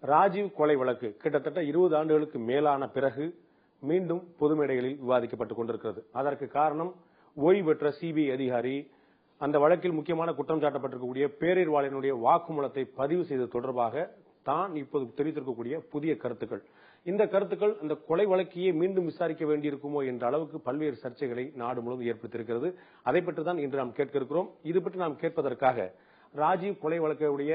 ராஜீவ் கொலை வழக்கு கிட்டத்தட்ட 20 ஆண்டுகளுக்கு மேலான பிறகு மீண்டும் பொது மேடைகளில் விவாதிக்கப்பட்டுக் கொண்டிருக்கிறது. அதற்கு காரணம் ஓய்வு பெற்ற சிபிஐ அதிகாரி அந்த வழக்கில் முக்கியமான குற்றம் சாட்டப்பட்டிருக்கக்கூடிய பேரறிவாளனுடைய வாக்குமூலத்தை பதிவு செய்தது தொடர்பாக தான் இப்போது தெரிவித்திருக்கக்கூடிய புதிய கருத்துக்கள். இந்த கருத்துக்கள் அந்த கொலை வழக்கையே மீண்டும் விசாரிக்க வேண்டியிருக்குமோ என்ற அளவுக்கு பல்வேறு சர்ச்சைகளை நாடு முழுவதும் ஏற்படுத்தியிருக்கிறது. அதை பற்றி தான் இன்று நாம் கேட்க இருக்கிறோம். இது பற்றி நாம் கேட்பதற்காக ராஜீவ் கொலை வழக்குடைய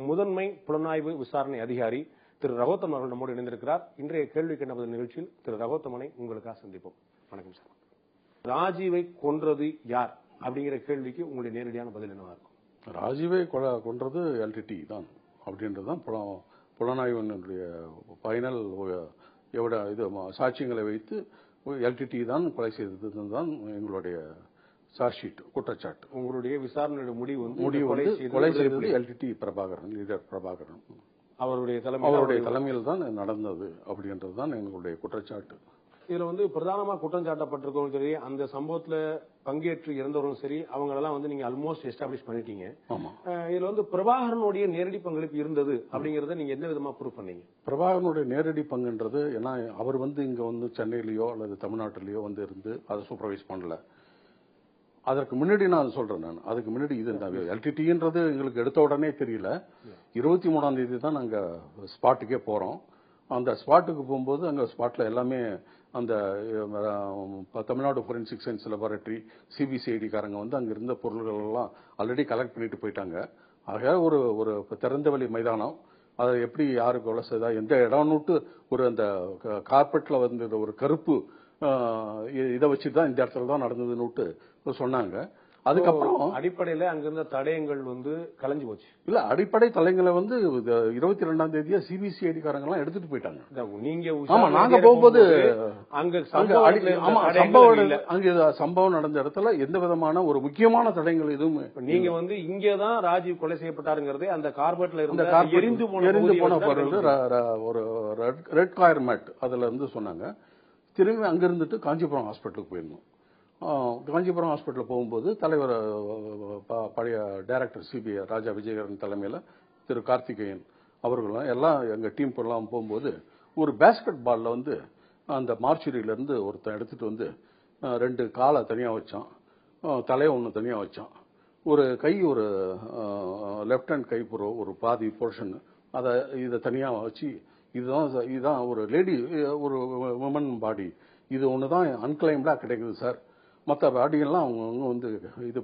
முதன்மை புலனாய்வு விசாரணை அதிகாரி திரு ரகோத்தம் அவர்கள் நம்மோடு இணைந்திருக்கிறார். இன்றைய கேள்வி கண்ட நிகழ்ச்சியில் திரு ரகோத்தமனை உங்களுக்காக சந்திப்போம். வணக்கம் சார். ராஜீவை கொன்றது யார் அப்படிங்கிற கேள்விக்கு உங்களுடைய நேரடியான பதில் என்னவா இருக்கும்? ராஜீவை கொன்றது எல்டிடி தான் அப்படின்றதுதான் புலனாய்வினுடைய ஃபைனல் இது சாட்சியங்களை வைத்து எல்டிடி தான் கொலை செய்தது தான் எங்களுடைய சார்ஜ் ஷீட் குற்றச்சாட்டு. உங்களுடைய விசாரணையுடைய முடிவு கொலை செய்தது எல்டிடி பிரபாகரன், லீடர் பிரபாகரன் அவருடைய தலைமையில் தான் நடந்தது அப்படின்றது தான் எங்களுடைய குற்றச்சாட்டு. இதுல பிரதானமா குற்றம் சாட்டப்பட்டிருக்கோம் சரி, அந்த சம்பவத்துல பங்கேற்று இறந்தவரும் சரி, அவங்களெல்லாம் நீங்க ஆல்மோஸ்ட் எஸ்டாப்ளிஷ் பண்ணிட்டீங்க. இதுல பிரபாகரனுடைய நேரடி பங்களிப்பு இருந்தது அப்படிங்கறத நீங்க எந்த விதமா ப்ரூவ் பண்ணீங்க? பிரபாகரனுடைய நேரடி பங்குன்றது ஏன்னா அவர் இங்க சென்னையிலயோ அல்லது தமிழ்நாட்டிலேயோ இருந்து அதை சூப்பர்வைஸ் பண்ணல. அதற்கு முன்னாடி நான் சொல்றேன். அதுக்கு முன்னாடி இது எல்டிடின்றது எங்களுக்கு எடுத்த உடனே தெரியல. 23ஆம் தேதி தான் நாங்க ஸ்பாட்டுக்கே போறோம். அந்த ஸ்பாட்டுக்கு போகும்போது அங்க ஸ்பாட்ல எல்லாமே அந்த தமிழ்நாடு ஃபோரென்சிக் சயின்ஸ் லேபரட்டரி சிபிசிஐடி காரங்க அங்க இருந்த பொருள்கள் எல்லாம் ஆல்ரெடி கலெக்ட் பண்ணிட்டு போயிட்டாங்க. ஆக ஒரு திறந்தவெளி மைதானம், அதை எப்படி யாரு கொலை செய்தா எந்த இடம்னுட்டு ஒரு அந்த கார்பெட்ல ஒரு கருப்பு இதை வச்சுதான் இந்த இடத்துல தான் நடந்ததுன்னு சொன்னாங்க. அதுக்கப்புறம் அடிப்படையில அங்கிருந்த தடயங்கள் கலைஞ்சு போச்சு. இல்ல, அடிப்படை தலைங்களை 22ஆம் தேதியா சிபிசிஐடி காரங்க எல்லாம் எடுத்துட்டு போயிட்டாங்க. நாங்க போகும்போது சம்பவம் நடந்த இடத்துல எந்த விதமான ஒரு முக்கியமான தடயங்கள் எதுவும் நீங்க இங்கதான் ராஜீவ் கொலை செய்யப்பட்டாருங்கிறது அந்த கார்பெட்ல இருந்த எரிந்து போன பொருள் ஒரு ரெட் காயர் மேட் அதுல சொன்னாங்க. திரும்பி அங்கிருந்துட்டு காஞ்சிபுரம் ஹாஸ்பிட்டலுக்கு போயிருந்தோம். காஞ்சிபுரம் ஹாஸ்பிட்டல் போகும்போது தலைவர் பழைய டைரக்டர் சிபிஐ ராஜா விஜயகரன் தலைமையில் திரு கார்த்திகேயன் அவர்களும் எல்லாம் எங்க டீம் எல்லாம் போகும்போது ஒரு பேஸ்கெட் பால்ல அந்த மார்ச்சுரியில இருந்து ஒருத்தன் எடுத்துட்டு 2 காலை தனியா வச்சான், தலையை ஒன்று தனியா வச்சான், ஒரு கை ஒரு லெப்ட் ஹேண்ட் கை ஒரு பாதி போர்ஷன் இதை தனியா வச்சு இதுதான் ஒரு லேடி ஒரு உமன் பாடி, இது ஒண்ணுதான் அன்கிளைம்டா கிடைக்குது சார், மற்ற பாடியெல்லாம் அவங்க இது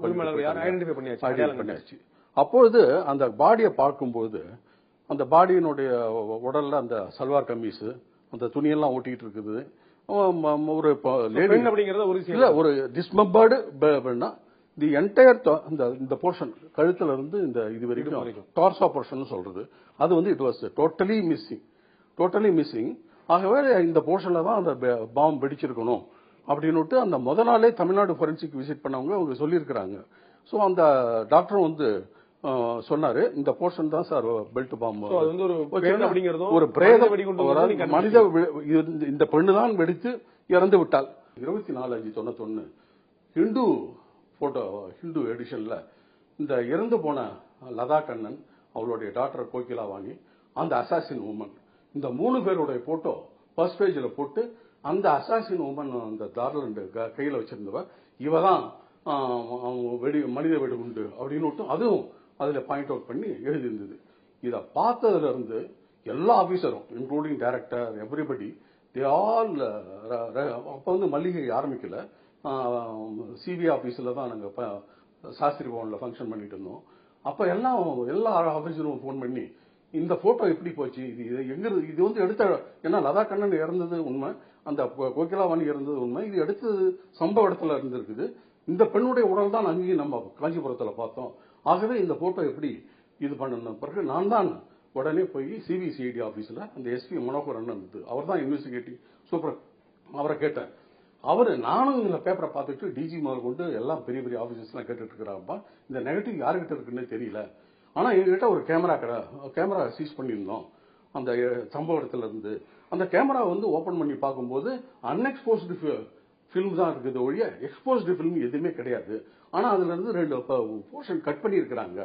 பண்ணியாச்சு. அப்பொழுது அந்த பாடியை பார்க்கும்போது அந்த பாடியினுடைய உடல்ல அந்த சல்வார் கமீஸ் அந்த துணியெல்லாம் ஓட்டிட்டு இருக்குது. ஒரு ஒரு டிஸ்மெம்பர்டு தி என்டையர் இந்த போர்ஷன் கழுத்துல இருந்து இந்த இது வரைக்கும் டார்சா போர்ஷன் சொல்றது அது இட் வாஸ் டோட்டலி மிஸ்ஸிங். ஆகவே இந்த போர்ஷன்ல தான் அந்த பாம்பு வெடிச்சிருக்கணும் அப்படின்னு அந்த முத நாளே தமிழ்நாடு ஃபோரென்சிக் விசிட் பண்ணவங்க அவங்க சொல்லியிருக்கிறாங்க. ஸோ அந்த டாக்டரும் சொன்னாரு இந்த போர்ஷன் தான் சார் பெல்ட் பாம்பு, ஒரு மனித இந்த பெண்ணு தான் வெடித்து இறந்து விட்டால். 24/5/91 ஹிந்து எடிஷன்ல இந்த இறந்து போன லதா கண்ணன் அவளுடைய டாக்டர் கோகிலா வாங்கி அந்த அசாசின் உமன் இந்த 3 பேருடைய போட்டோ ஃபர்ஸ்ட் பேஜ்ல போட்டு அந்த அசாசின் உமன் அந்த தார்லண்டு கையில வச்சிருந்தவ இவதான் மனித வெடிகுண்டு அப்படின்னு அதுவும் அதுல பாயிண்ட் அவுட் பண்ணி எழுதியிருந்தது. இதை பார்த்ததுல இருந்து எல்லா ஆபீசரும் including director everybody they all அப்ப மல்லிகை ஆரம்பிக்கல, சிபிஐ ஆபீஸ்ல தான் நாங்க சாஸ்திரி பவன்ல ஃபங்க்ஷன் பண்ணிட்டு இருந்தோம். அப்ப எல்லா ஆபீசரும் போன் பண்ணி இந்த போட்டோ எப்படி போச்சு, இது எங்க இது எடுத்த ஏன்னா லதா கண்ணன் இறந்தது உண்மை, அந்த கோகிலாவாணி இறந்தது உண்மை, இது எடுத்தது சம்பவ இடத்துல இருந்திருக்குது, இந்த பெண்ணுடைய உடல் தான் அங்கேயும் நம்ம காஞ்சிபுரத்துல பார்த்தோம். ஆகவே இந்த போட்டோ எப்படி இது பண்ணணும். பிறகு நான் தான் உடனே போய் சிபிசிஐடி ஆபீஸ்ல அந்த எஸ்பி மனோகர் அண்ணன் அவர் தான் இன்வெஸ்டிகேட்டிவ் சூப்பர், அவரை கேட்டேன். நானும் இந்த பேப்பரை பார்த்துட்டு டிஜி முதல் கொண்டு எல்லாம் பெரிய பெரிய ஆபீசர்ஸ் எல்லாம் கேட்டுட்டு இருக்கிறாப்பா, இந்த நெகட்டிவ் யாருக்கிட்ட இருக்குன்னு தெரியல, ஆனா எங்ககிட்ட ஒரு கேமரா சீஸ் பண்ணியிருந்தோம் அந்த சம்பவ இடத்துல இருந்து. அந்த கேமரா ஓபன் பண்ணி பார்க்கும்போது அன்எக்ஸ்போஸ்டு பிலிம் தான் இருக்குது ஒழிய எக்ஸ்போஸ்டு பிலிம் எதுவுமே கிடையாது. ஆனா அதுல இருந்து 2 போர்ஷன் கட் பண்ணி இருக்கிறாங்க,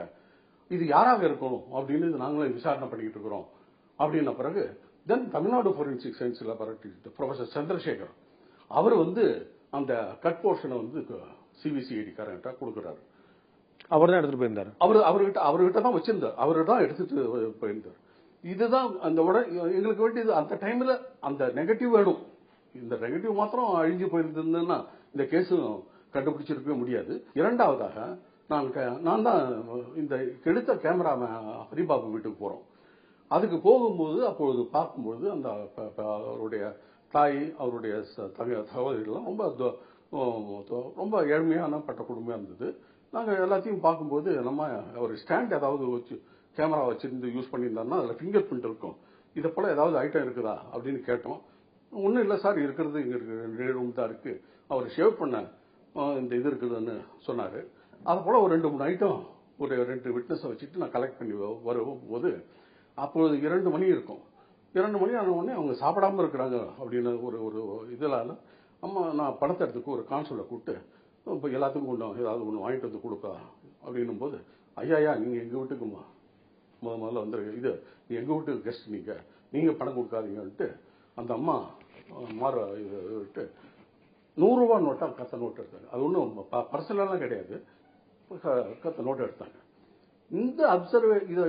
இது யாராக இருக்கணும் அப்படின்னு நாங்களும் விசாரணை பண்ணிக்கிட்டு இருக்கிறோம் அப்படின்ன பிறகு then Tamil Nadu forensic science laboratory professor Chandrasekar அவர் அந்த கட் போர்ஷனை சிபிசிஐடி காரங்கிட்ட கொடுக்குறாரு. அவர் தான் எடுத்துட்டு போயிருந்தாரு. அவர்கிட்ட தான் வச்சிருந்தார், அவர்கிட்ட தான் எடுத்துட்டு போயிருந்தார். இதுதான் எங்களுக்கு வேண்டியது. அந்த டைம்ல அந்த நெகட்டிவ் வேணும். இந்த நெகட்டிவ் மாத்திரம் அழிஞ்சு போயிருந்ததுன்னா இந்த கேஸும் கண்டுபிடிச்சிருக்கவே முடியாது. இரண்டாவதாக நான் தான் இந்த எடுத்த கேமராமேன் ஹரிபாபு வீட்டுக்கு போறோம். அதுக்கு போகும்போது அப்பொழுது பார்க்கும்போது அந்த அவருடைய தாய், அவருடைய சகோதரிகள்லாம் ரொம்ப ஏழ்மையான பட்ட குடும்பம் இருந்தது. நாங்கள் எல்லாத்தையும் பார்க்கும்போது நம்ம ஒரு ஸ்டாண்ட் ஏதாவது வச்சு கேமரா வச்சிருந்து யூஸ் பண்ணியிருந்தாருன்னா அதில் ஃபிங்கர் பிரிண்ட் இருக்கும், இதை போல ஏதாவது ஐட்டம் இருக்குதா அப்படின்னு கேட்டோம். ஒன்றும் இல்லை சார், இருக்கிறது இங்கே இருக்கு, 2 ரூம் தான் இருக்கு, அவர் ஷேவ் பண்ண இந்த இது இருக்குதுன்னு சொன்னார். அது போல ஒரு 2-3 ஐட்டம் ஒரு 2 விட்னஸை வச்சுட்டு நான் கலெக்ட் பண்ணி வரும்போது அப்பொழுது 2 மணி இருக்கும். 2 மணி ஆன உடனே அவங்க சாப்பிடாம இருக்கிறாங்க அப்படின்னு ஒரு இதனால அம்மா நான் பணத்தை எடுத்துக்கு ஒரு கான்சூலை கூப்பிட்டு இப்போ எல்லாத்துக்கும் கொண்டு ஏதாவது ஒன்று வாங்கிட்டு வந்து கொடுப்பா அப்படின்னும் போது, ஐயா நீங்கள் எங்கள் வீட்டுக்குமா முதல்ல இது எங்கள் வீட்டுக்கு கெஸ்ட், நீங்கள் பணம் கொடுக்காதீங்கன்ட்டு அந்த அம்மா விட்டு 100 ரூபா நோட்டா கத்த நோட்டு எடுத்தாங்க. அது ஒன்றும் பர்சனலாம் கிடையாது, கத்த நோட்டு எடுத்தாங்க. இந்த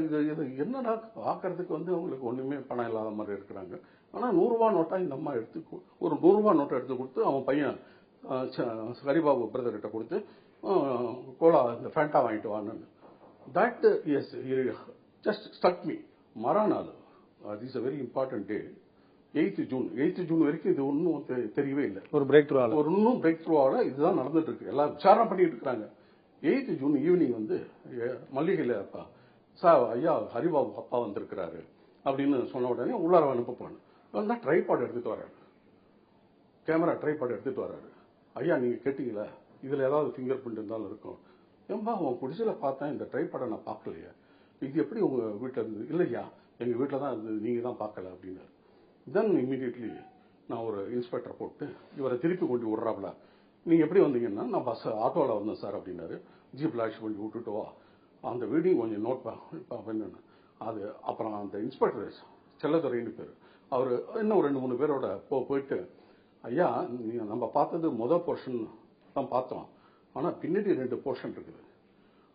இது என்னடா பார்க்கறதுக்கு அவங்களுக்கு ஒண்ணுமே பணம் இல்லாத மாதிரி இருக்கிறாங்க. ஆனா 100 ரூபா நோட்டா இந்த அம்மா எடுத்து ஒரு 100 ரூபா நோட்டை எடுத்து கொடுத்து அவன் பையன் ஹரிபாபு பிரதர் கிட்ட கொடுத்து கோலா இந்த ஃபேண்டா வாங்கிட்டு வான்னு. That is just stuck me. மறுநாள் is a very important day, 8th June வரைக்கும் இது ஒன்றும் தெரியவே இல்லை. ஒரு பிரேக் த்ரூ இன்னும் பிரேக் த்ரூ ஆகல. இதுதான் நடந்துட்டு இருக்கு, எல்லாம் விசாரணை பண்ணிட்டு இருக்காங்க. 8th ஜூன் ஈவினிங் மல்லிகையில் சார் ஐயா ஹரிபாபு அப்பா வந்திருக்கிறாரு அப்படின்னு சொன்ன உடனே உள்ளார அனுப்பப்பான்னு ட்ரைபாட் எடுத்துட்டு வர்றாரு, கேமரா ட்ரைபாட் எடுத்துட்டு வர்றாரு. ஐயா நீங்க கேட்டீங்களா, இதுல ஏதாவது ஃபிங்கர் பிரிண்ட் இருந்தாலும் இருக்கும். ஏன்பா உன் குடிசையில பார்த்தேன், இந்த ட்ரைபாடை நான் பார்க்கலையா, இது எப்படி உங்க வீட்டில் இருந்தது? இல்லையா எங்க வீட்டில் தான் இருந்தது, நீங்க தான் பார்க்கல அப்படின்னாரு. தென் இமீடியட்லி நான் ஒரு இன்ஸ்பெக்டரை போட்டு இவரை திருப்பி கொண்டு விடுறாப்ல. நீங்க எப்படி வந்தீங்கன்னா, நான் பஸ் ஆட்டோவில் வந்தேன் சார் அப்படின்னாரு. ஜீப்ல ஆட்சி பண்ணி விட்டுட்டு வா, அந்த வீடியோ கொஞ்சம் நோட் பண்ணு. அது அப்புறம் அந்த இன்ஸ்பெக்டர் செல்லதுரைன்னு பேர், அவர் இன்னும் 2-3 பேரோட போயிட்டு, ஐயா நம்ம பார்த்தது முதல் போர்ஷன் தான் பார்த்தோம், ஆனா பின்னாடி 2 போர்ஷன் இருக்குது,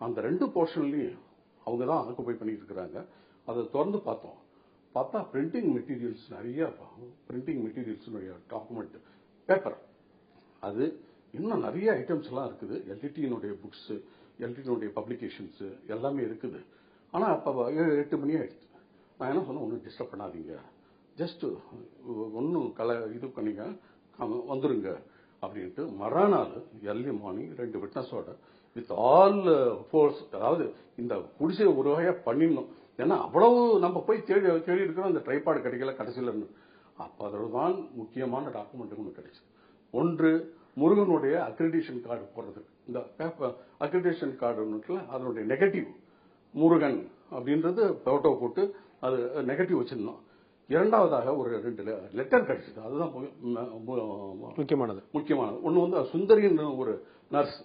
அந்த 2 போர்ஷன்லயும் அவங்க தான் ஆக்குபை பண்ணிட்டு இருக்கிறாங்க. அதை திறந்து பார்த்தா பிரிண்டிங் மெட்டீரியல்ஸ் நிறைய, பிரிண்டிங் மெட்டீரியல்ஸ் டாக்குமெண்ட் பேப்பர், அது இன்னும் நிறைய ஐட்டம்ஸ் எல்லாம் இருக்குது. எல்டிடியினுடைய புக்ஸ், எல்டிடியினுடைய பப்ளிகேஷன்ஸ் எல்லாமே இருக்குது. ஆனா அப்ப 8 மணி ஆயிடுச்சு. நான் என்ன சொன்னேன், ஒன்றும் டிஸ்டர்ப் பண்ணாதீங்க, ஜஸ்ட் ஒன்னும் இது பண்ணிங்க வந்துருங்க அப்படின்ட்டு. மறுநாள் early morning 2 விட்னஸோட வித் ஆல் ஃபோர்ஸ், அதாவது இந்த குடிசை ஒரு வகையா பண்ணிடணும். ஏன்னா அவ்வளவு நம்ம போய் தேடி இருக்கிறோம், இந்த ட்ரைபாடு கிடைக்கல கடைசியில். அப்ப அதுதான் முக்கியமான டாக்குமெண்ட் ஒன்று கிடைச்சது. ஒன்று முருகனுடைய அக்ரிடேஷன் கார்டு போடுறது, இந்த அக்ரிடேஷன் கார்டு அதனுடைய நெகட்டிவ் முருகன் அப்படின்றது போட்டோ போட்டு அது நெகட்டிவ் வச்சிருந்தோம். இரண்டாவதாக ஒரு 2 லெட்டர் கிடைச்சது, அதுதான் முக்கியமானது. ஒன்னு சுந்தரின்னு ஒரு நர்ஸ்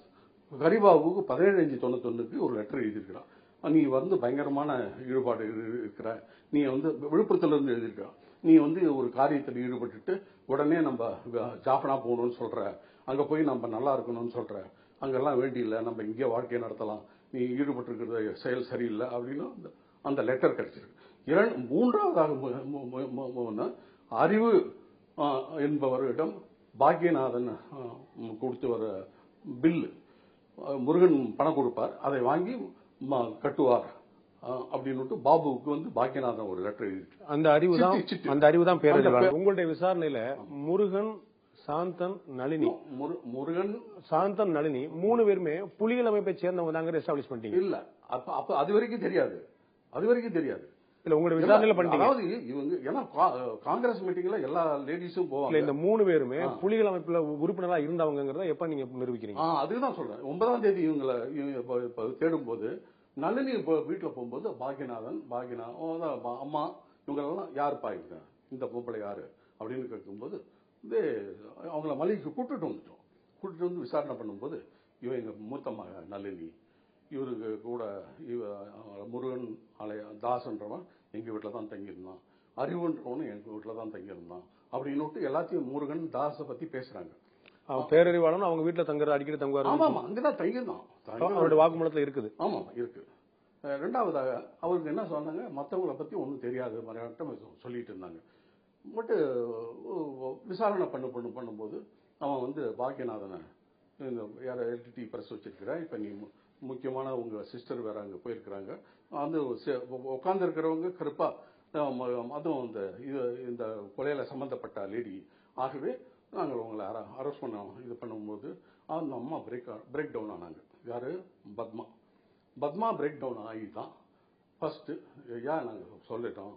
ஹரிபாபுக்கு 17/5/91 ஒரு லெட்டர் எழுதியிருக்கிறான். நீ பயங்கரமான ஈடுபாடு இருக்கிற, நீ விழுப்புரத்துல இருந்து எழுதியிருக்க, நீ ஒரு காரியத்தில் ஈடுபட்டுட்டு உடனே நம்ம ஜாஃபனா போகணும்னு சொல்ற, அங்க போய் நம்ம நல்லா இருக்கணும்னு சொல்ற, அங்கெல்லாம் வேண்டியில்லை, நம்ம இங்கே வாழ்க்கையை நடத்தலாம், நீ ஈடுபட்டு இருக்கிற செயல் சரியில்லை அப்படின்னு அந்த லெட்டர் கிடைச்சிருக்கு. மூன்றாவதாக அறிவு என்பவரிடம் பாக்கியநாதன் கொடுத்து வர பில்லு, முருகன் பணம் கொடுப்பார், அதை வாங்கி கட்டுவார் அப்படின்னு பாபுவுக்கு பாக்கியநாதன் ஒரு லெட்டர் எழுதி. அந்த அறிவு தான் பேரறிவாளன். உங்களுடைய விசாரணையில முருகன், சாந்தன், நளினி, முருகன், சாந்தன், நளினி 3 பேருமே புலிகள் அமைப்பை சேர்ந்தவங்க தாங்க எஸ்டாப்ளிஷ் பண்ணிட்டீங்க? இல்ல, அப்ப அது வரைக்கும் தெரியாது. இல்ல உங்களுடைய விசாரணையில பண்ணிட்டீங்க. அதாவது இவங்க ஏன்னா காங்கிரஸ் மீட்டிங்ல எல்லா லேடிஸும் போவாங்க. இந்த 3 பேருமே புலிகள் அமைப்புல உறுப்பினரா இருந்தவங்கிறத எப்ப நீங்க நிரூபிக்கிறீங்க? அதுதான் சொல்றேன். 9ஆம் தேதி இவங்களை தேடும் போது நளினி வீட்டுல போகும்போது பாக்கியநாதன் அம்மா இவங்களெல்லாம் யாருப்பா இவங்க, இந்த பொம்பளை யாரு அப்படின்னு கேட்கும்போது அவங்கள மல்லிகைக்கு கூட்டிட்டு வந்து விசாரணை பண்ணும்போது இவன் எங்க மூத்தம்மா நளினி, இவருக்கு கூட முருகன் தாசன்றவன் எங்க வீட்டில் தான் தங்கியிருந்தான், அறிவுன்றவனும் எங்க வீட்டுல தான் தங்கியிருந்தான் அப்படின்னு எல்லாத்தையும் முருகன் தாஸை பத்தி பேசுறாங்க. அவன் பேரறிவாளன் அவங்க வீட்டுல தங்குற அடிக்கடி தங்குவாரு. ஆமா அங்கதான் தங்கியிருந்தான். அவருடைய வாக்குமூலத்துல இருக்குது. ஆமா இருக்கு. ரெண்டாவதாக அவருக்கு என்ன சொன்னாங்க, மற்றவங்களை பத்தி ஒன்றும் தெரியாது மறையாட்டம் சொல்லிட்டு இருந்தாங்க. பட் விசாரணை பண்ணும்போது அவன் பாக்கியநாதனை யார எல்டிடி பிரஸ் வச்சிருக்கிற, இப்ப நீ முக்கியமான உங்க சிஸ்டர் வேற அங்க போயிருக்கிறாங்க, உட்கார்ந்து இருக்கிறவங்க கருப்பா, அதுவும் இந்த கொலையில சம்பந்தப்பட்ட லேடி, ஆகவே நாங்கள் உங்களை அரெஸ்ட் இது பண்ணும்போது அந்த அம்மா பிரேக் டவுன் ஆனாங்க. யாரு? பத்மா பிரேக் டவுன் ஆகி தான் ஃபர்ஸ்ட் ஏன் நாங்கள் சொல்லிட்டோம்.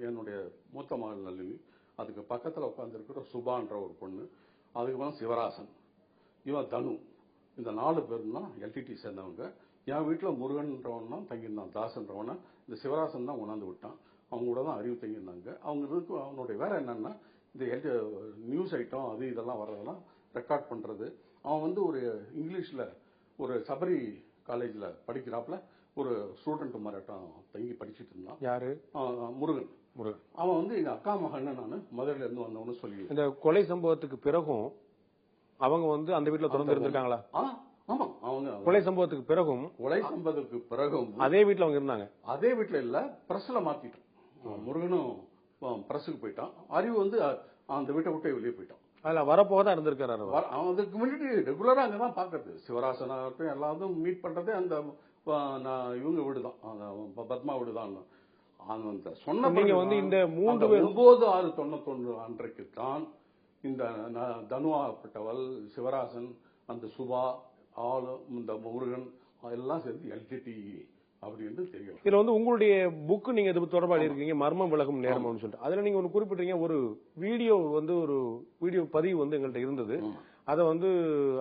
என்னுடைய மூத்த மகள் நளினி, அதுக்கு பக்கத்தில் உட்காந்துருக்கிற சுபான்ற ஒரு பொண்ணு, அதுக்கப்புறம் சிவராசன், இவன் தனு, இந்த 4 பேரும் தான் எல்டிடி சேர்ந்தவங்க. என் வீட்டில் முருகன்றவன் தான் தங்கியிருந்தான், தாசன்றவனை இந்த சிவராசன் தான் உணர்ந்து விட்டான். அவங்க கூட தான் அறிவு தங்கியிருந்தாங்க. அவனுடைய வேற என்னன்னா இந்த நியூஸ் ஐட்டம் அது இதெல்லாம் வர்றதெல்லாம் ரெக்கார்ட் பண்றது. அவன் ஒரு இங்கிலீஷ்ல ஒரு சபரி காலேஜ்ல படிக்கிறாப்புல ஒரு ஸ்டூடெண்ட் மாறாட்டம் தங்கி படிச்சுட்டு இருந்தான். யாரு? முருகன். அவன் எங்க அக்கா மகன் நான் மதுரையில இருந்து வந்தவனு சொல்லி. இந்த கொலை சம்பவத்துக்கு பிறகும் அவங்க அந்த வீட்டுல தொடர்ந்து இருந்திருக்காங்களா? ஆமா, அவங்க கொலை சம்பவத்துக்கு பிறகும் அதே வீட்டுல அவங்க இருந்தாங்க. அதே வீட்டுல இல்ல, பிரஸ்ல மாத்திட்டோம். முருகனும் பிரஸுக்கு போயிட்டான். அறிவு அந்த வீட்டை விட்டு வெளியே போயிட்டான். அதுல வரப்போதான் இருந்திருக்காரு. அதுக்கு முன்னாடி ரெகுலரா அங்கதான் பாக்குறது. சிவராசனாகட்டும் எல்லாரும் மீட் பண்றதே அந்த இவங்க வீடுதான், பத்மா வீடுதான். சொன்ன இந்த 9/6/91 அன்றைக்கு தான் இந்த தனுவாகப்பட்டவள், சிவராசன், அந்த சுபா ஆளு, இந்த முருகன் எல்லாம் சேர்ந்து எல்டிடி அப்படின்னு தெரியும். இதுல உங்களுடைய புக் நீங்க இது தொடர்பா இருக்கீங்க, மர்மம் விலகும் நேரம்னு சொல்லிட்டு. அதுல நீங்க ஒன்னு குறிப்பிட்டீங்க, ஒரு வீடியோ ஒரு வீடியோ பதிவு எங்கள்கிட்ட இருந்தது. அதை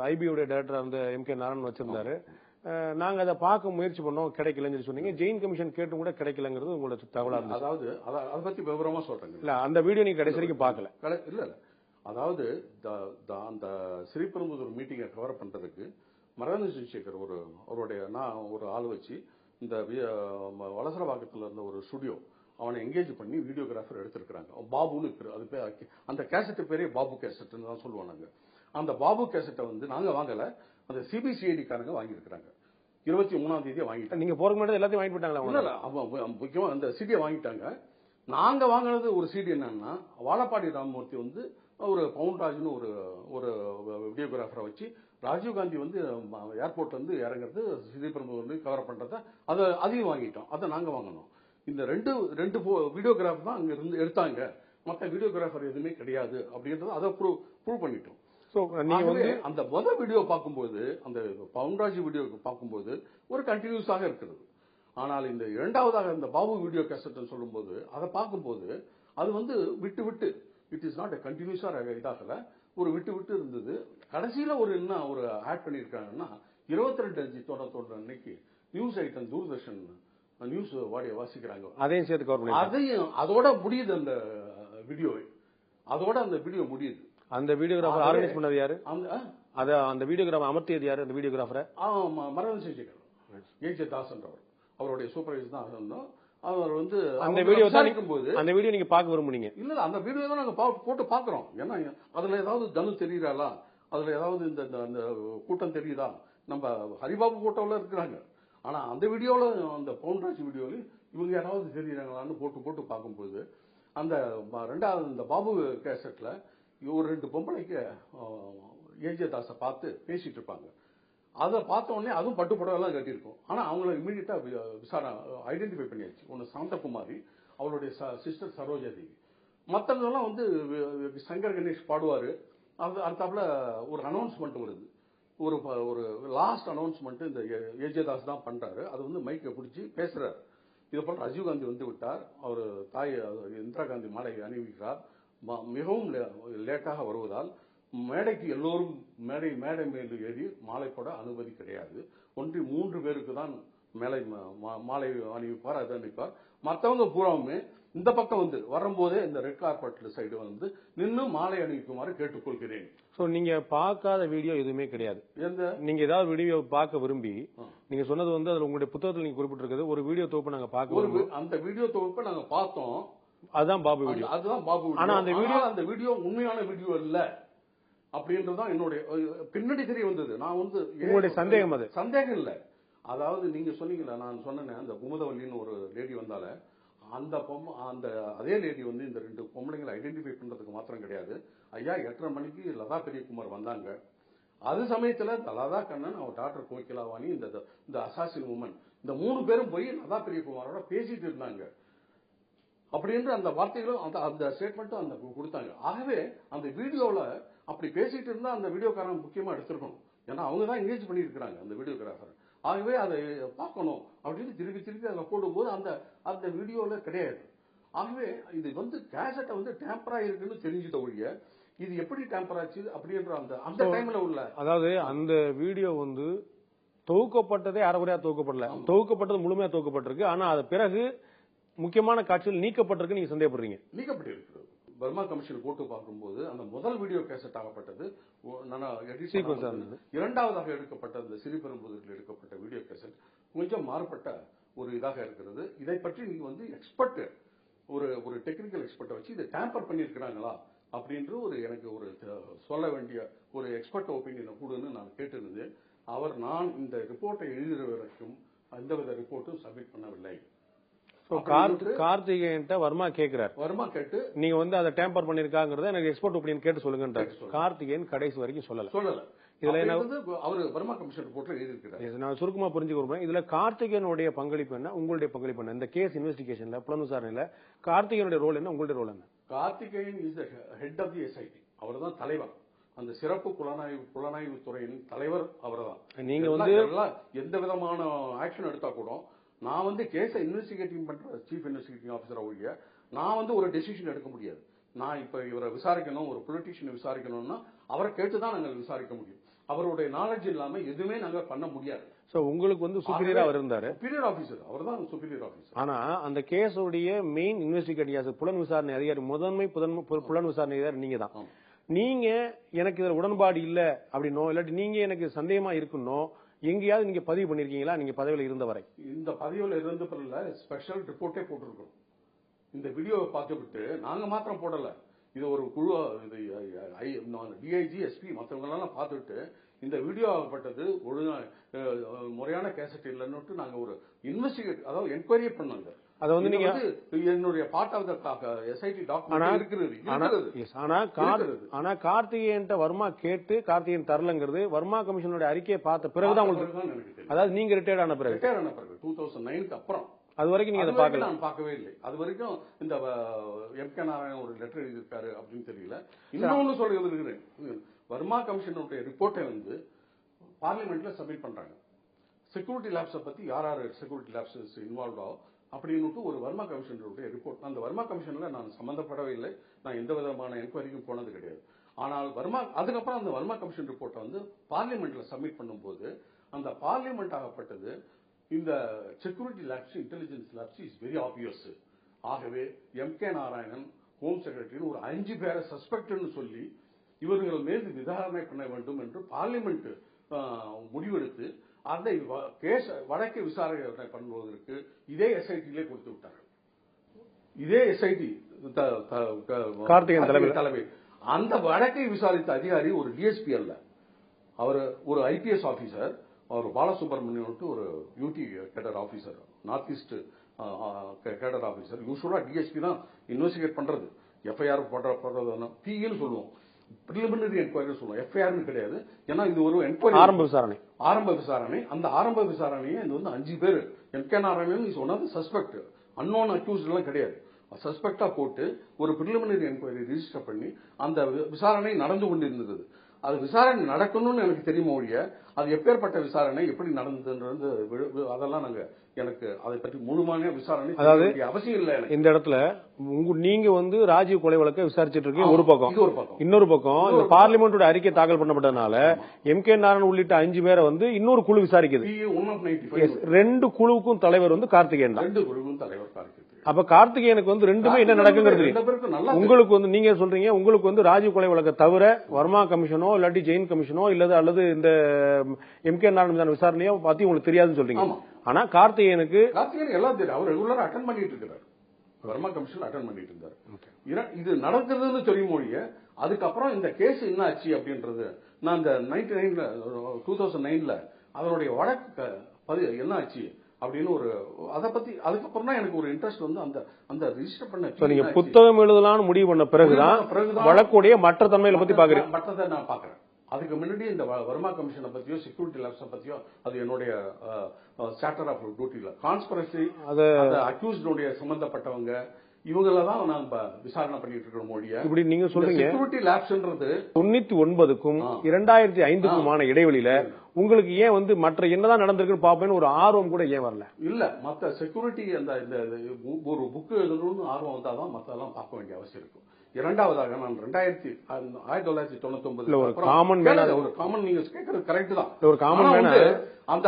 ஐபியோட டைரக்டர் அந்த MK நாராயணன் வச்சிருந்தாரு. நாங்க அதை பார்க்க முயற்சி பண்ணோம், கிடைக்கலன்னு சொன்னீங்க. ஜெயின் கமிஷன் கேட்டும் கூட கிடைக்கலங்கிறது உங்களோட தகவலா இருந்தது. அதாவது அதை பத்தி விவரமா சொல்றேங்க. இல்ல அந்த வீடியோ நீங்க கடைசி வரைக்கும் பார்க்கல? இல்ல அதாவது அந்த ஸ்ரீபெரும்புதூர் மீட்டிங்கை கவர் பண்றதுக்கு மரகத சேகர் அவருடைய ஒரு ஆள் வச்சு இந்த வலசரவாக்கத்தில் இருந்த ஒரு ஸ்டுடியோ அவனை எங்கேஜ் பண்ணி வீடியோகிராஃபர் எடுத்திருக்கிறாங்க. பாபுன்னு இருக்கு, அது பேர், அந்த கேசட் பேரே பாபு கேசட்னு தான் சொல்லுவோம் நாங்க. அந்த பாபு கேசட்டை நாங்க வாங்கல, அந்த சிபிசிஐடி காரங்க வாங்கியிருக்கிறாங்க. 23ஆம் தேதி வாங்கிட்டாங்க. நீங்க போறதுக்கு முன்னாடி எல்லாத்தையும் வாங்கிட்டு போட்டாங்களா? இல்ல, முக்கியமா அந்த சிடியை வாங்கிட்டாங்க. நாங்க வாங்கினது ஒரு சிடி என்னன்னா, வாழப்பாடி ராமமூர்த்தி ஒரு பவுன்ராஜ்னு ஒரு வீடியோகிராஃபரை வச்சு ராஜீவ்காந்தி ஏர்போர்ட்ல இறங்குறது, ஸ்ரீபெரும்புதூர் கவர் பண்றத அதையும் வாங்கிட்டோம். அதை நாங்க வாங்கணும். இந்த ரெண்டு வீடியோகிராஃபர் தான் அங்க இருந்து எடுத்தாங்க, மற்ற வீடியோகிராஃபர் எதுவுமே கிடையாது அப்படின்றத அதை ப்ரூவ் பண்ணிட்டோம். அந்த முதல் வீடியோ பார்க்கும்போது, அந்த பவுன்ராஜ் வீடியோ பார்க்கும்போது ஒரு கண்டினியூஸாக இருக்கிறது. ஆனால் இந்த இரண்டாவதாக இந்த பாபு வீடியோ கேசட் சொல்லும்போது அதை பார்க்கும்போது அது விட்டு விட்டு, இட் இஸ் நாட் கண்டினியூஸா இதாகல, ஒரு விட்டு விட்டு இருந்தது. கடைசியில என்ன ஆட் பண்ணிருக்காங்கன்னா, 22/5/91 அன்னைக்கு நியூஸ் ஐட்டம் தூர்தர்ஷன் நியூஸ் வாசிக்கிறாங்க. அதையும் சேர்த்து கவர் பண்ணி, அதையும் அதோட முடியுது அந்த வீடியோ, அதோட அந்த வீடியோ முடியுது. அந்த வீடியோகிராஃபர் ஆர்கனைஸ் பண்ணது யாரு? அந்த வீடியோகிராஃபர் அமர்த்தியது யாரு? அந்த வீடியோகிராஃபரை மரகத சேகர், ஏஜே தாசன்றவர், அவருடைய சூப்பர்வைசர் தான் இருந்தோம். அவர் அந்த வீடியோ போது அந்த வீடியோ நீங்க பார்க்க விரும்புனீங்க? இல்ல, அந்த வீடியோ தான் நாங்க போட்டு பாக்குறோம். ஏன்னா அதுல ஏதாவது தனு தெரியுறாளா, அதுல ஏதாவது இந்த கூட்டம் தெரியுதா, நம்ம ஹரிபாபு போட்டோல இருக்கிறாங்க. ஆனா அந்த வீடியோல, அந்த பவுன்ராஜ் வீடியோல இவங்க யாராவது தெரியுறாங்களான்னு போட்டு பார்க்கும்போது, அந்த ரெண்டாவது இந்த பாபு கேசட்ல ஒரு 2 பொம்பளைக்கு ஏஜே தாஸை பார்த்து பேசிட்டு இருப்பாங்க. அதை பார்த்த உடனே அதுவும் பட்டு புடவெல்லாம் கட்டியிருக்கும். ஆனா அவங்கள இமீடியட்டா விசாரணை ஐடென்டிஃபை பண்ணியாச்சு. ஒன்னு சாந்தகுமாரி, அவளுடைய சிஸ்டர் சரோஜா தேவி, மற்றவங்கெல்லாம் சங்கர் கணேஷ் பாடுவாரு. அடுத்தாப்புல ஒரு அனௌன்ஸ்மெண்ட் வருது, ஒரு லாஸ்ட் அனௌன்ஸ்மெண்ட் இந்த ஏஜேதாஸ் தான் பண்றாரு. அது மைக்கை பிடிச்சி பேசுறாரு. இது போல ராஜீவ்காந்தி விட்டார், அவர் தாய் இந்திரா காந்தி மாலை அணிவிக்கிறார். மிகவும் லேட்டாக வருவதால் மேடைக்கு எல்லோரும் மேடை மேல் ஏறி மாலை போட அனுமதி கிடையாது. ஒன்றி 3 பேருக்கு தான் மாலை அணிவிப்பார், அதை அணிவிப்பார். மற்றவங்க பூராவுமே இந்த பக்கம் வரும்போதே இந்த ரெட் கார்பெட் சைடு நின்று மாலை அணிவிக்குமாறு கேட்டுக்கொள்கிறேன். நீங்க பார்க்காத வீடியோ எதுவுமே கிடையாது? நீங்க ஏதாவது வீடியோ பார்க்க விரும்பி, நீங்க சொன்னது அதுல உங்களுடைய புத்தகத்தில் நீங்க குறிப்பிட்டிருக்கிறது ஒரு வீடியோ தொகுப்பு நாங்க பார்க்க, அந்த வீடியோ தொகுப்பை நாங்க பார்த்தோம். அதுதான் பாபு வீடியோ. அதுதான் பாபு. ஆனா அந்த வீடியோ உண்மையான வீடியோ இல்ல அப்படின்றதான் என்னுடைய பின்னாடி தெரிய வந்தது. நான் வந்து உங்களுடைய சந்தேகம், அது சந்தேகம் இல்ல. அதாவது நீங்க சொன்னீங்களா, நான் சொன்னேன் அந்த குமுதவல்லின்னு ஒரு லேடி வந்தால, அந்த அதே லேடி வந்து இந்த 2 பொம்பளைங்களை ஐடென்டிஃபை பண்றதுக்கு மாத்திரம் கிடையாது. ஐயா 8:30 மணிக்கு லதா பெரியகுமார் வந்தாங்க. அது சமயத்துல லதா கண்ணன், அவர் டாக்டர் கோகிலாவாணி, இந்த அசாசின் உமன், இந்த 3 பேரும் போய் லதா பெரியகுமாரோட பேசிட்டு இருந்தாங்க அப்படின்ற அந்த வார்த்தைகளும் அந்த ஸ்டேட்மெண்ட்டும் அந்த கொடுத்தாங்க. ஆகவே அந்த வீடியோல அப்படி பேசிட்டு இருந்தா அந்த வீடியோக்காரன் முக்கியமா எடுத்திருக்கணும். ஏன்னா அவங்க தான் எங்கேஜ் பண்ணியிருக்கிறாங்க அந்த வீடியோகிராஃபர். ஆகவே அதை பார்க்கணும் அப்படின்னு திருப்பி அதில் போடும்போது அந்த வீடியோல கிடையாது. ஆகவே இது வந்து கேசட்டை வந்து டேம்பரா இருக்குன்னு தெரிஞ்சுட்ட ஒழிய இது எப்படி டேம்பர் ஆச்சு அப்படின்ற அந்த டைம்ல உள்ள, அதாவது அந்த வீடியோ வந்து தொகுக்கப்பட்டதே அரைகுறையா தொகுக்கப்படல, தொகுக்கப்பட்டது முழுமையா தொகுக்கப்பட்டிருக்கு. ஆனா அது பிறகு முக்கியமான காட்சிகள் நீக்கப்பட்டிருக்கு நீங்க சந்தேகப்படுறீங்க. நீக்கப்பட்டிருக்கு. பர்மா கமிஷன் போட்டு பார்க்கும்போது அந்த முதல் வீடியோ கேசட் ஆகப்பட்டது, இரண்டாவதாக எடுக்கப்பட்ட அந்த சிறுபெரும்புதூரில் எடுக்கப்பட்ட வீடியோ கேசட் கொஞ்சம் மாறுபட்ட ஒரு இதாக இருக்கிறது. இதை பற்றி நீங்க வந்து எக்ஸ்பர்ட், ஒரு டெக்னிக்கல் எக்ஸ்பர்ட்டை வச்சு இதை டேம்பர் பண்ணியிருக்கிறாங்களா அப்படின்ற எனக்கு ஒரு சொல்ல வேண்டிய ஒரு எக்ஸ்பர்ட் ஒப்பீனியனை கூடுன்னு நான் கேட்டிருந்தேன். நான் இந்த ரிப்போர்ட்டை எழுதுகிற வரைக்கும் எந்தவித ரிப்போர்ட்டும் சப்மிட் பண்ணவில்லை. கார்த்திகேயன் வர்மா கேட்கிறார். வர்மா கேட்டு நீங்க வந்து அதை டேம்பர் பண்ணிருக்காங்கிறத எனக்கு எக்ஸ்பர்ட் ஒப்பீனியன் கேட்டு சொல்லுங்கன்றார். கார்த்திகேயன் கடைசி வரைக்கும் சொல்லல. இதுல என்ன அவர் வர்மா கமிஷன் ரிப்போர்ட்ல எழுதியிருக்கிறார். நான் சுருக்கமா புரிஞ்சுக்கிறேன். இதுல கார்த்திகேயனுடைய பங்களிப்பு என்ன, உங்களுடைய பங்களிப்பு என்ன? இந்த கேஸ் இன்வெஸ்டிகேஷன்ல, புலன் விசாரணையில கார்த்திகேயனுடைய ரோல் என்ன, உங்களுடைய ரோல் என்ன? Karthikeyan is the head of the SIT. அவர் தான் தலைவர். அந்த சிறப்பு புலனாய்வு துறையின் தலைவர் அவர்தான். நீங்க வந்து எந்த விதமான ஆக்ஷன் எடுத்தா கூட நான் வந்து கேஸை இன்வெஸ்டிகேட்டிங் பண்ற சீஃப் இன்வெஸ்டிகேட்டிங் ஆஃபீஸர் ஒழிய நான் வந்து ஒரு டெசிஷன் எடுக்க முடியாது. நான் இப்ப இவரை விசாரிக்கணும், ஒரு பொலிட்டீஷியனை விசாரிக்கணும்னா அவரை கேட்டுதான் நாங்கள் விசாரிக்க முடியும். அவருடைய நாலேஜ் இல்லாம எதுவுமே நாங்க பண்ண முடியாது. சோ உங்களுக்கு வந்து சுப்பீரியரா அவர் இருந்தாரு, சுப்பீரியர் ஆபீசர், அவர் தான் சுப்பீரியர் ஆபீசர். ஆனா அந்த கேஸோடைய மெயின் இன்வெஸ்டிகேட்டிங் புலன் விசாரணை அதிகாரி, முதன்மை புலன் விசாரணை அதிகாரி நீங்க தான். நீங்க எனக்கு இதுல உடன்பாடு இல்ல அப்படின்னோ, இல்லாட்டி நீங்க எனக்கு சந்தேகமா இருக்கணும் எங்கேயாவது நீங்க பதிவு பண்ணிருக்கீங்களா? நீங்க பதவியில இருந்த வரை. இந்த பதவியில இருந்த பிறகு ஸ்பெஷல் ரிப்போர்ட்டே போட்டிருக்கோம். இந்த வீடியோவை பார்த்துவிட்டு நாங்க மாத்திரம் போடல, இது ஒரு குழு, டிஐஜி, எஸ்பி மற்றவங்க எல்லாம் பார்த்துட்டு இந்த வீடியோ ஆகப்பட்டது முறையான கேசட் இல்லைன்னு நாங்க ஒரு இன்வெஸ்டிகேட், அதாவது என்கொயரி பண்ணாங்க. அதை வந்து நீங்க என்னுடைய part of the SID document இருக்கிறது. ஆனா கார்த்திகேயன் வர்மா கேட்டு கார்த்திகேயன் தரலங்கிறது வர்மா கமிஷனுடைய அறிக்கையை பார்த்த பிறகுதான் உங்களுக்கு, அதாவது நீங்க ரிட்டையர்ட் ஆன பிறகு 2009க்கு அப்புறம், அது வரைக்கும் நீங்க அதை பார்க்கல? நான் பார்க்கவே இல்லை. அது வரைக்கும் இந்த எம்.கே. நாராயணன் ஒரு லெட்டர் எழுதியிருக்காரு அப்படின்னு தெரியல. இன்னொன்னு சொல்ல இருக்கிறேன், வர்மா கமிஷனுடைய ரிப்போர்ட்டை வந்து பார்லிமெண்ட்ல சப்மிட் பண்றாங்க. செக்யூரிட்டி லேப்ஸை பத்தி யார் செக்யூரிட்டி லேப்ஸ் இன்வால்வ் அப்படின்னு ஒரு வர்மா கமிஷனுடைய ரிப்போர்ட். அந்த வர்மா கமிஷன்ல நான் சம்பந்தப்படவே இல்லை, நான் எந்த விதமான என்கொயரிக்கும் போனது கிடையாது. ஆனால் அதுக்கப்புறம் அந்த வர்மா கமிஷன் ரிப்போர்ட்டை வந்து பார்லிமெண்ட்ல சப்மிட் பண்ணும்போது அந்த பார்லிமெண்ட் ஆகப்பட்டது இந்த security labs, intelligence labs is very obvious. ஆகவே எம்.கே. நாராயணன் ஹோம் செக்ரட்டரி ஒரு 5 பேரை சஸ்பெக்ட்னு சொல்லி இவர்கள் மீது விசாரணை பண்ண வேண்டும் என்று பார்லிமெண்ட் முடிவெடுத்து அந்த கேஸ் வழக்கை விசாரணை பண்ணுவதற்கு இதே எஸ்ஐடியிலே கொடுத்து விட்டார்கள். இதே எஸ்ஐடி கார்த்திகேயன் தலைமை. அந்த வழக்கை விசாரித்த அதிகாரி ஒரு டிஎஸ்பி அல்ல, அவர் ஒரு ஐபிஎஸ் ஆபீசர். அவர் பாலசுப்ரமணியன் ஒரு யூடி கேடர் ஆபீசர், நார்த் ஈஸ்ட் கேடர் ஆபீசர். யூஸ்வலா டிஎஸ்பி தான் இன்வெஸ்டிகேட் பண்றது, எஃப்ஐஆர் போடுறது பின்னு சொல்லுவோம், பிரிலிமினரி என்கொயரி சொல்லுவோம், எஃப்ஐஆர் கிடையாது. ஏன்னா இது ஒரு என்கொயரி, ஆரம்ப விசாரணை. அந்த ஆரம்ப விசாரணையை இது வந்து 5 பேர், MK. Narayanan is one of the suspect, unknown accused எல்லாம் கிடையாது, சஸ்பெக்டா போட்டு ஒரு பிரிலிமினரி என்கொயரி ரெஜிஸ்டர் பண்ணி அந்த விசாரணை நடந்து கொண்டிருந்தது. அது விசாரணை நடக்கணும்னு எனக்கு தெரியுமோ ஒழிய அது எப்பேற்பட்ட விசாரணை எப்படி நடந்ததுன்றது அதெல்லாம் எனக்கு அதை பற்றி முழுமையான விசாரணை அவசியம் இல்லை. இந்த இடத்துல நீங்க வந்து ராஜீவ் கொலை வழக்கை விசாரிச்சுட்டு இருக்கீங்க ஒரு பக்கம், இன்னொரு பக்கம் இந்த பார்லிமெண்டோட அறிக்கை தாக்கல் பண்ணப்பட்டதுனால எம்.கே. நாராயணன் உள்ளிட்ட 5 பேரை வந்து இன்னொரு குழு விசாரிக்குது. 2 குழுவுக்கும் தலைவர் வந்து கார்த்திகேயன் தான். 2 குழுவுக்கும் தலைவர் கார்த்திகேயன். அப்ப கார்த்திகேயனுக்கு வந்து ரெண்டுமே என்ன நடக்குங்கிறது உங்களுக்கு வந்து நீங்க சொல்றீங்க, உங்களுக்கு வந்து ராஜீவ் கொலை வழக்கை தவிர வர்மா கமிஷனோ இல்லாட்டி ஜெயின் கமிஷனோ அல்லது இந்த எம்.கே. நாராயணன் விசாரணையோ பத்தி உங்களுக்கு தெரியாதுன்னு சொல்றீங்க. ஆனா கார்த்திகேயனுக்கு எல்லாம் தெரியும், அவர் ரெகுலரா அட்டெண்ட் பண்ணிட்டு இருக்கிறார். வர்மா கமிஷன் அட்டெண்ட் பண்ணிட்டு இருந்தாரு. இது நடக்குதுன்னு தெரியும் மொழிய. அதுக்கப்புறம் இந்த கேஸ் என்ன ஆச்சு அப்படின்றது நான் இந்த 2009 அதனுடைய வழக்கு என்ன ஆச்சு அப்படின்னு ஒரு அதை பத்தி அதுக்கப்புறம் தான் எனக்கு ஒரு இன்ட்ரெஸ்ட் வந்து அந்த ரிஜிஸ்டர் பண்ண. நீங்க புத்தகம் எழுதலாம்னு முடிவு பண்ண பிறகுதான் வழக்குடைய மற்ற தன்மையில பத்தி பாக்குறேன். மற்றதை நான் பாக்குறேன். அதுக்கு முன்னாடி இந்த வர்மா கமிஷனை பத்தியோ செக்யூரிட்டி லேப்ஸை பத்தியோ அது என்னுடைய சார்ட்டர் ஆஃப் டியூட்டில கான்ஸ்பிரசி அக்யூஸ்டுடைய சம்பந்தப்பட்டவங்க இவங்களதான் நான் விசாரணை பண்ணிட்டு இருக்கிற மொழிய. இப்படி நீங்க சொல்றீங்க செக்யூரிட்டி லேப்ஸ்ன்றது 99க்கும் 2005க்குமான இடைவெளியில உங்களுக்கு ஏன் வந்து மற்ற என்னதான் நடந்திருக்குன்னு பாப்பேன்னு ஒரு ஆர்வம் கூட ஏன் வரல? இல்ல மத்த செக்யூரிட்டி அந்த ஒரு புக் எழுதணும்னு ஆர்வம் வந்தாதான் மத்தெல்லாம் பார்க்க வேண்டிய அவசியம் இருக்கும். இரண்டாவதாக நான் 1999 ஒரு காமன் நீங்க கேட்கறது கரெக்ட் தான். ஒரு காமன் அந்த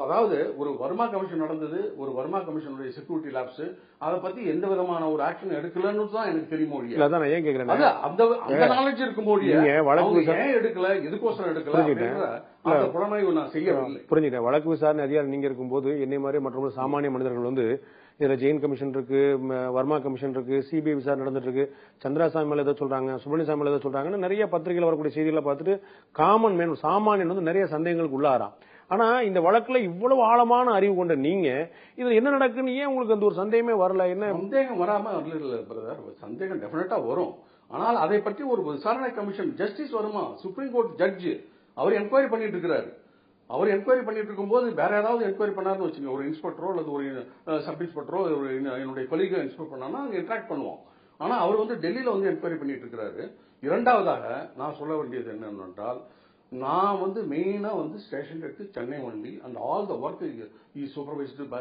அதாவது ஒரு வர்மா கமிஷன் நடந்தது, ஒரு வர்மா கமிஷனுடைய செக்யூரிட்டி லேப்ஸ் அதை பத்தி எந்த விதமான ஒரு ஆக்ஷன் எடுக்கலன்னு தான் எனக்கு தெரியும் மொழி. அதான் ஏன் கேக்குறேன், அந்த நாலேஜ் இருக்கும் மொழி ஏன் எடுக்கல, எதுக்கோசரம் எடுக்கல அந்த புலனாய்வு நான் செய்யவில்லை. புரிஞ்சுட்டேன். வழக்கு விசாரணை அதிகாரி நீங்க இருக்கும்போது என்னை மாதிரி மற்ற சாமானிய மனிதர்கள் வந்து இதுல ஜெயின் கமிஷன் இருக்கு, வர்மா கமிஷன் இருக்கு, சிபிஐ விசாரணை நடந்துட்டு இருக்கு, சந்திராசாமி மேல ஏதோ சொல்றாங்க, சுப்பிரமணிய சாமி மேல ஏதோ சொல்றாங்கன்னு நிறைய பத்திரிகையில் வரக்கூடிய செய்திகளை பார்த்துட்டு காமன் மேன் சாமானியன் வந்து நிறைய சந்தேகங்களுக்கு உள்ளாராம். ஆனா இந்த வழக்குல இவ்வளவு ஆழமான அறிவு கொண்ட நீங்க இதுல என்ன நடக்குன்னு ஏன் உங்களுக்கு அந்த ஒரு சந்தேகமே வரல? என்ன சந்தேகம் வராம பிரதர், சந்தேகம் டெஃபினட்டா வரும். ஆனால் அதை பற்றி ஒரு விசாரணை கமிஷன் ஜஸ்டிஸ் வருமா, சுப்ரீம் கோர்ட் ஜட்ஜ் அவர் என்கொயரி பண்ணிட்டு இருக்கிறாரு. அவர் என்கொயரி பண்ணிட்டு இருக்கும்போது வேற ஏதாவது என்கொயரி பண்ணாருன்னு வச்சுங்க, ஒரு இன்ஸ்பெக்டரோ அல்லது ஒரு சப் இன்ஸ்பெக்டரோ என்னுடைய கொலீகை இன்ஸ்பெக்ட் பண்ணா அங்க இன்ட்ராக்ட் பண்ணுவோம். ஆனா அவர் வந்து டெல்லியில வந்து என்கொயரி பண்ணிட்டு இருக்கிறாரு. இரண்டாவதாக நான் சொல்ல வேண்டியது என்னவென்றால், நான் வந்து மெயினா வந்து ஸ்டேஷன் எடுத்து Chennai only and all the work is supervised by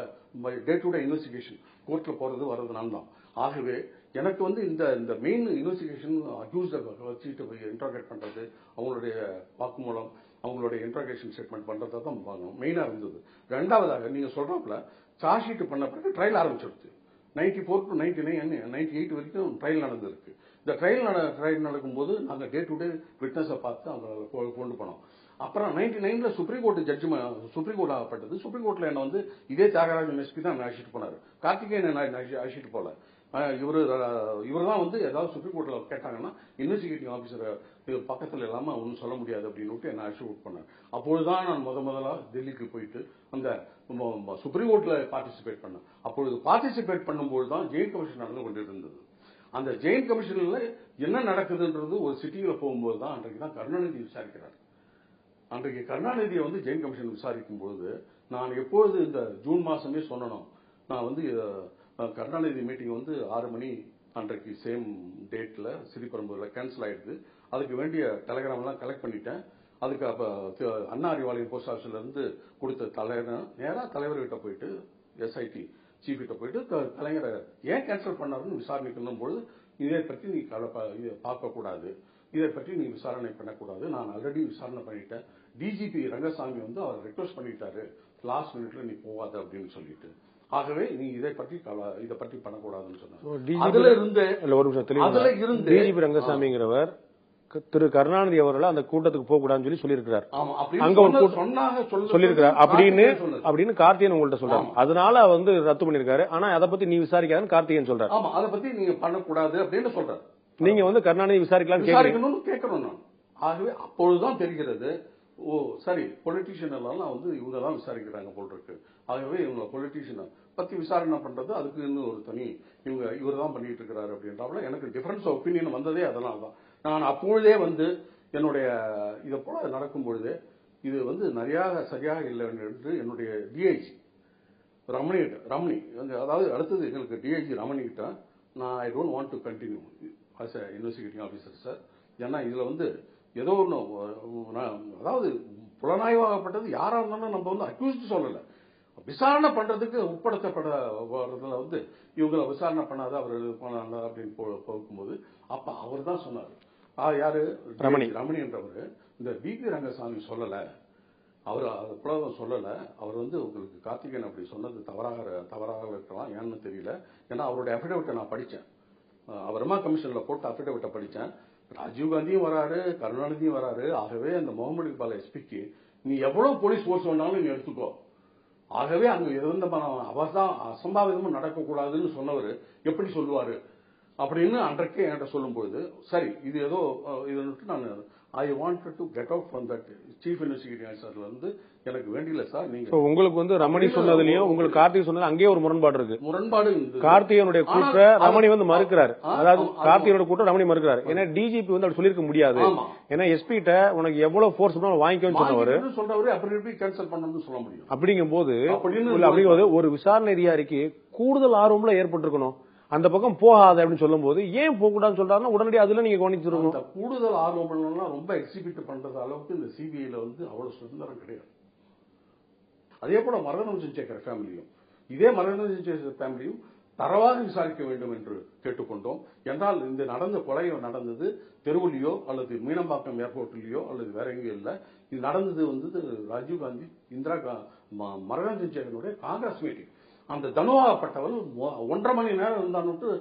day to day investigation. கோர்ட்ல போறது வர்றது நான் தான். ஆகவே எனக்கு வந்து இந்த மெயின் இன்வெஸ்டிகேஷன் அக்யூஸ்ட வச்சுட்டு இன்ட்ராகேட் பண்றது, அவங்களுடைய வாக்குமூலம், அவங்களுடைய இன்ட்ராகேஷன் ஸ்டேட்மெண்ட் பண்றதை தான் மெயினா இருந்தது. ரெண்டாவதாக நீங்க சொல்றப்பல சார்ஜ் ஷீட் பண்ண பிறகு ட்ரையல் ஆரம்பிச்சிருச்சு. 94 to 99 98 வரைக்கும் ட்ரையல் நடந்திருக்கு. இந்த ட்ரையல் நடக்கும்போது நாங்க டே டு டே விட்னஸை பார்த்து அவங்க கொண்டு போனோம். அப்புறம் 99 supreme court judgment supreme court ஆகப்பட்டது. சுப்ரீம் கோர்ட்ல என்ன வந்து இதே தியாகராஜன் எஸ்பி தான் அழைச்சிட்டு போனாரு, கார்த்திகேயன் அழைச்சிட்டு போல. இவர் தான் வந்து ஏதாவது சுப்ரீம் கோர்ட்ல கேட்டாங்கன்னா இன்வெஸ்டிகேட்டிங் ஆபீசர் பக்கத்துல இல்லாம ஒன்னும் சொல்ல முடியாது அப்படின்னு என்ன அழைச்சிட்டு பண்ணார். அப்பொழுதுதான் நான் முதலா டெல்லிக்கு போயிட்டு அந்த சுப்ரீம் கோர்ட்ல பார்ட்டிசிபேட் பண்ணேன். அப்பொழுது பார்ட்டிசிபேட் பண்ணும்போது தான் ஜெயின் கமிஷன் நடந்து கொண்டிருந்தது. அந்த ஜெயின் கமிஷன்ல என்ன நடக்குதுன்றது ஒரு சிட்டியில போகும்போது தான் அன்றைக்கு தான் கருணாநிதி விசாரிக்கிறார். அன்றைக்கு கருணாநிதியை வந்து ஜெயின் கமிஷன் விசாரிக்கும் பொழுது நான் எப்பொழுது இந்த ஜூன் மாசமே சொன்னனும், நான் வந்து கருணாநிதி மீட்டிங் வந்து 6 மணி அன்றைக்கு சேம் டேட்ல ஸ்ரீபெரும்புதூர்ல கேன்சல் ஆயிடுது. அதுக்கு வேண்டிய டெலிகிராம் எல்லாம் கலெக்ட் பண்ணிட்டேன். அதுக்கு அப்ப அண்ணா அறிவாலயம் போஸ்ட் ஆபீஸ்ல இருந்து கொடுத்த நேரா தலைவர்கிட்ட போயிட்டு எஸ்ஐடி சீஃப் கிட்ட போயிட்டு கலைஞரை ஏன் கேன்சல் பண்ணாருன்னு விசாரணைக்கணும் பொழுது இதை பற்றி நீ பார்க்க கூடாது, இதை பற்றி நீ விசாரணை பண்ணக்கூடாது, நான் ஆல்ரெடி விசாரணை பண்ணிட்டேன், டிஜிபி ரங்கசாமி வந்து அவர் ரெக்வஸ்ட் பண்ணிட்டாரு லாஸ்ட் மினிட்ல நீ போவாத அப்படின்னு சொல்லிட்டு, ஆகவே நீ இதை பற்றி பண்ணக்கூடாதுன்னு சொன்னார். அதுல இருந்து டிஜிபி ரங்கசாமிங்கிறவர் திரு கருணாநிதி அவர்கள் அந்த கூட்டத்துக்கு போக கூடாதுன்னு சொல்லியிருக்கிறார். அங்க ஒரு சொல்லியிருக்கிறார் அப்படின்னு கார்த்திகேயன் உங்கள்ட்ட சொல்றாரு. அதனால வந்து ரத்து பண்ணிருக்காரு. ஆனா அதை பத்தி நீ விசாரிக்காதுன்னு கார்த்திகேயன் சொல்றாரு. ஆமா, அதை பத்தி நீங்க பண்ணக்கூடாது அப்படின்னு சொல்றாரு. நீங்க வந்து கருணாநிதி விசாரிக்கணும்னு கேட்கணும் நான். ஆகவே அப்பொழுதுதான் தெரிகிறது, ஓ சரி பொலிட்டீஷியன் எல்லாம் வந்து இவங்க தான் விசாரிக்கிறாங்க போல் இருக்கு. ஆகவே இவங்க பொலிட்டீஷியனை பத்தி விசாரணை பண்றது அதுக்கு இன்னும் ஒரு தனி இவர் தான் பண்ணிட்டு இருக்கிறாரு அப்படின்றாப்புல எனக்கு டிஃபரன்ஸ் ஆஃப் ஒப்பீனியன் வந்ததே அதனால்தான். நான் அப்பொழுதே வந்து என்னுடைய இதை போல நடக்கும் பொழுது இது வந்து சரியாக இல்லை என்று என்னுடைய டிஐஜி ரமணி அதாவது அடுத்தது எங்களுக்கு டிஐஜி ரமணி கிட்ட நான் I don't want to continue as a investigating officer sir. ஏன்னா இதுல வந்து ஏதோ ஒன்று அதாவது புலனாய்வாகப்பட்டது யாரா இருந்தாலும் நம்ம வந்து அக்யூஸ்ட் சொல்லலை, விசாரணை பண்றதுக்கு உட்படுத்தப்படுறதுல வந்து இவங்களை விசாரணை பண்ணாத அவர் பண்ணாத அப்படின்னு போகும்போது அப்ப அவர் தான் சொன்னார், யாரு ரமணி என்றவர், இந்த பிபி ரங்கசாமி சொல்லல, அவர் புலவம் சொல்லல, அவர் வந்து உங்களுக்கு கார்த்திகேயன் அப்படி சொன்னது தவறாக இருக்கலாம், ஏன்னு தெரியல. ஏன்னா அவருடைய அபிடவிட்டை நான் படித்தேன், வர்மா கமிஷன்ல போட்ட அபிடவிட்டை படித்தேன். ராஜீவ்காந்தியும் வராரு, கருணாநிதியும் வராரு. ஆகவே அந்த முகமது இக்பால் எஸ்பிக்கு நீ எவ்வளவு போலீஸ் போர்ஸ் வேணாலும் நீ எடுத்துக்கோ, ஆகவே அங்க எந்த அசம்பாவிதமும் நடக்கக்கூடாதுன்னு சொன்னவர் எப்படி சொல்லுவாரு அப்படின்னு அன்றைக்கே என்கிட்ட சொல்லும்போது சரி இது ஏதோ இது நான் I wanted to get out from that chief investigating ஆஃபீஸர்ல இருந்து எனக்கு வேண்டியல சார் நீங்க உங்களுக்கு ரமணி சொன்னதுலயும் உங்களுக்கு கார்த்திக் சொன்னது அங்கேயே ஒரு முரண்பாடு இருக்கு. முரண்பாடு கார்த்திகனுடைய கூற்ற ரமணி மறுக்கிறார். அதாவது கார்த்திகனோட கூற்ற ரமணி மறுக்கிறார். ஏன்னா டிஜிபி அப்படி சொல்லிருக்க முடியாது. ஏன்னா எஸ்பி கிட்ட உனக்கு எவ்வளவு ஃபோர்ஸ் வாங்கிக்கோன்னு சொல்றவரு அப்படி கேன்சல் பண்ணணும்னு சொல்ல முடியும். அப்படிங்கும்போது ஒரு விசாரணை அதிகாரிக்கு கூடுதல் ஆர்வம்ல ஏற்பட்டிருக்கணும். அந்த பக்கம் போகாத அப்படின்னு சொல்லும் போது ஏன் போக கூடாதுன்னு சொல்றாருன்னா உடனடியாக அதுல நீங்க கவனிச்சிருக்கணும். கூடுதல் ஆர்வம் பண்ணணும்னா ரொம்ப எக்ஸிபிட் பண்றது அளவுக்கு இந்த சிபிஐல அவ்வளவு சுதந்திரம் கிடையாது. அதே போல மரகதம் செஞ்சேகர் ஃபேமிலியும் இதே மரகதம் செஞ்சேகர் ஃபேமிலியும் தரவாக விசாரிக்க வேண்டும் என்று கேட்டுக்கொண்டோம். என்றால் இந்த நடந்த கொலை நடந்தது தெருவிலையோ அல்லது மீனம்பாக்கம் ஏர்போர்ட்லயோ அல்லது வேற எங்கேயும் இல்லை. இது நடந்தது ராஜீவ்காந்தி இந்திரா மரகதம் செஞ்சேகனுடைய காங்கிரஸ் மீட்டிங். அந்த தனுவாகப்பட்டவன் 1.5 மணி நேரம் இருந்தான்னு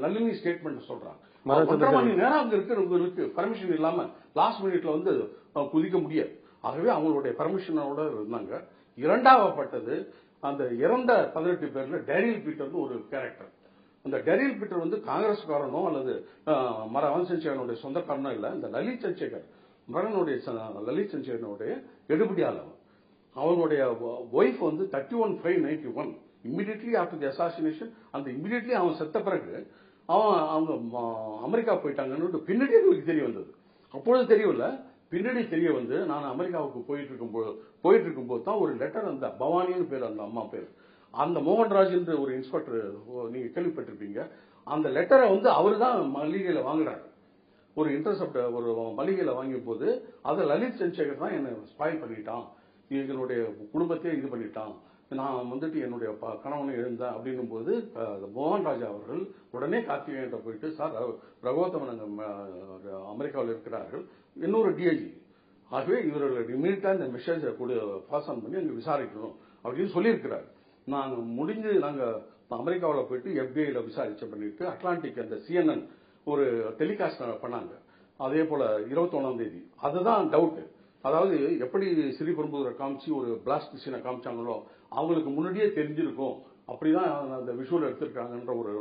நளினி ஸ்டேட்மெண்ட் சொல்றாங்க. 1.5 மணி நேரம் அங்க இருக்கிறவங்களுக்கு பர்மிஷன் இல்லாம லாஸ்ட் மினிட்ல குதிக்க முடியாது. ஆகவே அவங்களுடைய பர்மிஷனோட இருந்தாங்க. இரண்டாவப்பட்டது அந்த இறந்த 18 பேர்ல டேரியல் பீட்டர் ஒரு கேரக்டர். அந்த டேரியல் பீட்டர் காங்கிரஸ்காரனோ அல்லது மரகதம் செஞ்சேகனுடைய சொந்தக்காரனோ இல்ல. இந்த லலித் சந்திரசேகர் லலித் சந்திரசேகரனுடைய எடுபடியாளர். அவனுடைய wife 31/5/91 immediately after the assassination. அந்த இமிடியட்லி அவன் செத்த பிறகு அவங்க அமெரிக்கா போயிட்டாங்கன்னு பின்னாடி எனக்கு தெரிய வந்தது. அப்பொழுது தெரியவில்லை, பின்னாடி தெரிய வந்து நான் அமெரிக்காவுக்கு போயிட்டு இருக்கும்போது தான் ஒரு லெட்டர் அந்த பவானின்னு பேர் அந்த அம்மா பேர் அந்த மோகன்ராஜ் என்ற ஒரு இன்ஸ்பெக்டர் நீங்க கேள்விப்பட்டிருப்பீங்க. அந்த லெட்டரை அவரு தான் மல்லிகையில வாங்குறாரு. ஒரு இன்டர்செப்ட் ஒரு மல்லிகையில வாங்கிய போது அதை லலித் சந்திரசேகர் தான் என்ன ஸ்பாயில் பண்ணிட்டான், எங்களுடைய குடும்பத்தையே இது பண்ணிட்டான், நான் என்னுடைய கணவனை எழுந்தேன் அப்படின்னும் போது மோகன்ராஜ் அவர்கள் உடனே கார்த்திகேயன்கிட்ட போயிட்டு சார் ரகோத்தமன் அமெரிக்காவில் இருக்கிறார்கள், இன்னொரு டிஐஜி, ஆகவே இவர்கள் இமீடியட்டா இந்த மெசேஜை பாஸ் ஆன் பண்ணி அங்கே விசாரிக்கணும் அப்படின்னு சொல்லியிருக்கிறார். நாங்க அமெரிக்காவில் போயிட்டு எஃபிஐல விசாரிச்ச பண்ணிட்டு அட்லாண்டிக் அந்த CNN ஒரு டெலிகாஸ்ட் பண்ணாங்க. அதே போல 21ஆம் தேதி அதுதான் டவுட். அதாவது எப்படி ஸ்ரீபெரும்புதூரை காமிச்சு ஒரு பிளாஸ்ட் சீனை காமிச்சாங்களோ அவங்களுக்கு முன்னாடியே தெரிஞ்சிருக்கும், அப்படிதான் அந்த விஷுவல் எடுத்திருக்காங்கன்ற ஒரு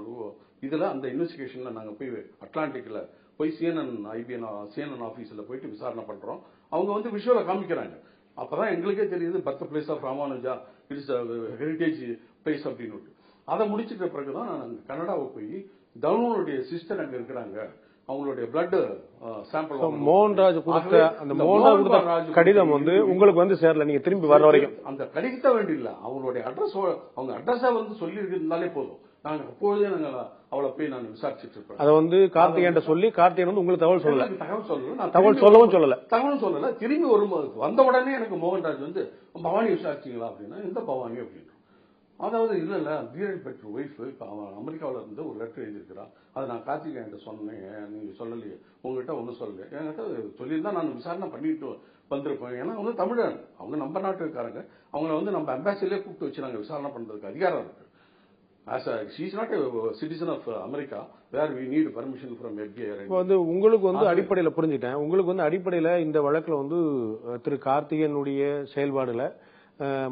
இதுல அந்த இன்வெஸ்டிகேஷன்ல நாங்க போய் அட்லாண்டிக்ல போய் CNN ஆபீஸ்ல போயிட்டு விசாரணை பண்றோம். அவங்க விஷுவலை காமிக்கிறாங்க. அப்பதான் எங்களுக்கே தெரியுது birth place of Ramanuja, it's heritage place அப்படின்னு. அதை முடிச்சிட்ட பிறகுதான் நான் கனடாவுக்கு போய் தனுனுடைய சிஸ்டர் அங்க இருக்கிறாங்க, அவங்களுடைய பிளட் சாம்பிள் மோகன்ராஜ் கொடுத்த அந்த மோகன்ராஜ் கடிதம் உங்களுக்கு சேரல, நீங்க திரும்பி வர வரைக்கும் அந்த கடிதத்தை வேண்டியில்ல, அவங்களுடைய அட்ரஸ் அவங்க அட்ரஸா சொல்லி இருந்தாலே போதும். நாங்க அப்பொழுதே அவளை போய் நான் விசாரிச்சுட்டு இருப்பேன். அதை கார்த்திகேயன் சொல்லி கார்த்திகேயன் உங்களுக்கு தகவல் சொல்லல, தகவல் சொல்லல. திரும்பி வரும்போது வந்த உடனே எனக்கு மோகன்ராஜ் பவானி விசாரிச்சீங்களா அப்படின்னா எந்த பவானி அப்படின்னு. அதாவது இல்ல தீரன் பெற்ற ஒய்ஃப் இப்ப அவன் அமெரிக்காவில இருந்து ஒரு லெட்டர் எழுதியிருக்கிறான், அதை நான் கார்த்திகேயன் சொன்னேன், நீங்க சொல்லலையே, உங்ககிட்ட ஒன்னும் சொல்லல, என்கிட்ட சொல்லியிருந்தா நான் விசாரணை பண்ணிட்டு வந்திருப்பேன். ஏன்னா தமிழன், அவங்க நம்ம நாட்டுக்காரங்க, அவங்களை நம்ம அம்பாசிடர்லேயே கூப்பிட்டு வச்சு நாங்க விசாரணை பண்றதுக்கு அதிகாரம் இருக்கு. She is not a citizen of America where we need permission from FBI. உங்களுக்கு அடிப்படையில புரிஞ்சுட்டேன். உங்களுக்கு அடிப்படையில இந்த வழக்குல திரு கார்த்திகேயனுடைய செயல்பாடுல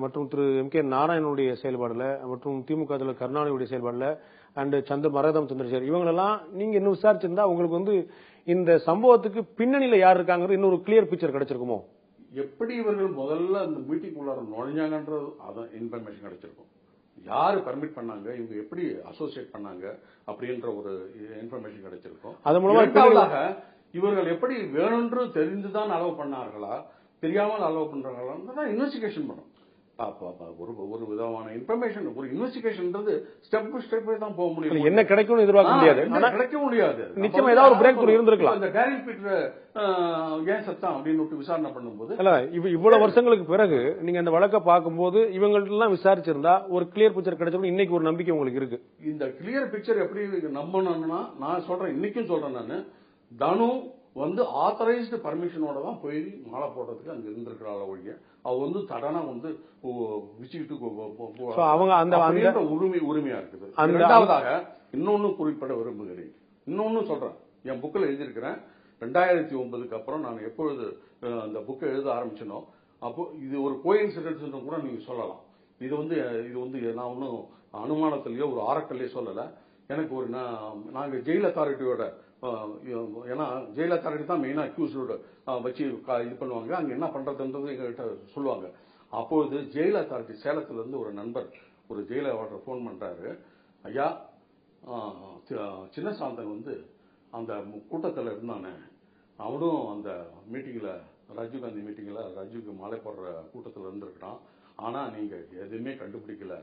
மற்றும் திரு MK நாராயணனுடைய செயல்பாடுல மற்றும் திமுக தலைவர் கருணாநிதியுடைய செயல்பாடுல அண்ட் மரகதம் சந்திரசேகர் இவங்களெல்லாம் நீங்க இன்னும் விசாரிச்சிருந்தா உங்களுக்கு இந்த சம்பவத்துக்கு பின்னணியில யார் இருக்காங்க இன்னொரு கிளியர் பிக்சர் கிடைச்சிருக்குமோ? எப்படி இவர்கள் முதல்ல அந்த மீட்டிங் உள்ளார நுழைஞ்சாங்கன்றது அதான் இன்ஃபர்மேஷன் கிடைச்சிருக்கும். யாரு பர்மிட் பண்ணாங்க, இவங்க எப்படி அசோசியேட் பண்ணாங்க அப்படின்ற ஒரு இன்ஃபர்மேஷன் கிடைச்சிருக்கும். அது மூலமாக இவர்கள் எப்படி வேணும்ன்று தெரிந்துதான் அலோவ் பண்ணார்களா, தெரியாமல் அலோவ் பண்றாங்களா இன்வெஸ்டிகேஷன் பண்ணும். ஒரு விதமான இன்ஃபர்மேஷன், ஒரு இன்வெஸ்டிகேஷன்ன்றது ஸ்டெப் பை ஸ்டெப் தான் போக முடியும். என்ன கிடைக்கும் எதிர்பார்க்க முடியாது, கிடைக்க முடியாது. நிச்சயமா ஏதாவது ஒரு பிரேக் த்ரூ இருந்திருக்கலாம். அந்த டேரியல் பீட்டர் ஏன் சத்தம் அப்படின்னு விசாரணை பண்ணும்போது இவ்வளவு வருஷங்களுக்கு பிறகு நீங்க அந்த வழக்கை பார்க்கும்போது இவங்கள்ட்ட எல்லாம் விசாரிச்சிருந்தா ஒரு கிளியர் பிக்சர் கிடைச்சப்ப இன்னைக்கு ஒரு நம்பிக்கை உங்களுக்கு இருக்கு. இந்த கிளியர் பிக்சர் எப்படி நம்பணும்னா நான் சொல்றேன், இன்னைக்கும் சொல்றேன், நான் தனு ஆத்தரைஸ்டு பர்மிஷனோட தான் போய் மாலை போடுறதுக்கு அங்க இருந்திருக்கிறாள் ஒழிய அவ தடனா விச்சுக்கிட்டு உரிமையா இருக்குது. இரண்டாவதாக இன்னொன்னு குறிப்பிட விரும்புகிறேன், இன்னொன்னு சொல்றேன், என் புக்கில் எழுதியிருக்கிறேன். 2009க்கு அப்புறம் நான் எப்பொழுது அந்த புக்கை எழுத ஆரம்பிச்சனோ அப்போ இது ஒரு கோயின்சிடன்ஸ் கூட நீங்க சொல்லலாம். இது வந்து நான் ஒன்றும் அனுமானத்திலேயோ ஒரு ஆரக்கல்லையோ சொல்லலை. எனக்கு ஒரு நாங்க ஜெயில் அத்தாரிட்டியோட, ஏன்னா ஜெயில் அத்தாரிட்டி தான் மெயினா அக்யூஸ்டோட வச்சு இது பண்ணுவாங்க. அங்க என்ன பண்றதுன்றது எங்ககிட்ட சொல்லுவாங்க. அப்பொழுது ஜெயில் அத்தாரிட்டி சேலத்துல இருந்து ஒரு நண்பர் ஒரு ஜெயில வார்டர் போன் பண்றாரு. ஐயா, சின்னசாந்தன் வந்து அந்த கூட்டத்தில் இருந்தானே, அவனும் அந்த மீட்டிங்ல ராஜீவ்காந்தி மீட்டிங்ல ராஜீவ்க்கு மாலை போடுற கூட்டத்தில் இருந்திருக்கிறான். ஆனா நீங்க எதுவுமே கண்டுபிடிக்கல.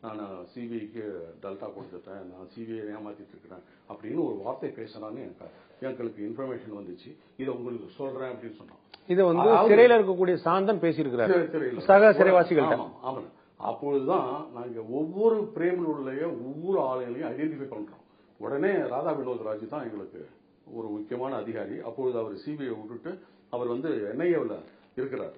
நான் சிபிஐக்கு டல்டா கொடுத்துட்டேன், நான் சிபிஐ ஏமாத்திட்டு இருக்கிறேன் அப்படின்னு ஒரு வார்த்தை பேசுறான்னு எங்களுக்கு இன்ஃபர்மேஷன் வந்துச்சு. இதை உங்களுக்கு சொல்றேன் அப்படின்னு சொன்னான். இதை வந்து சிறையில் இருக்கக்கூடிய சாந்தன் பேசியிருக்கிறார் சக சிறைவாசிகள். ஆமா. அப்பொழுதுதான் நாங்க ஒவ்வொரு பிரேமிலுடைய ஒவ்வொரு ஆளுங்களையும் ஐடென்டிஃபை பண்றோம். உடனே ராதா வினோத் ராஜ் தான் எங்களுக்கு ஒரு முக்கியமான அதிகாரி. அப்பொழுது அவர் சிபிஐ விட்டுட்டு அவர் வந்து என்ஐஏவில் இருக்கிறார்,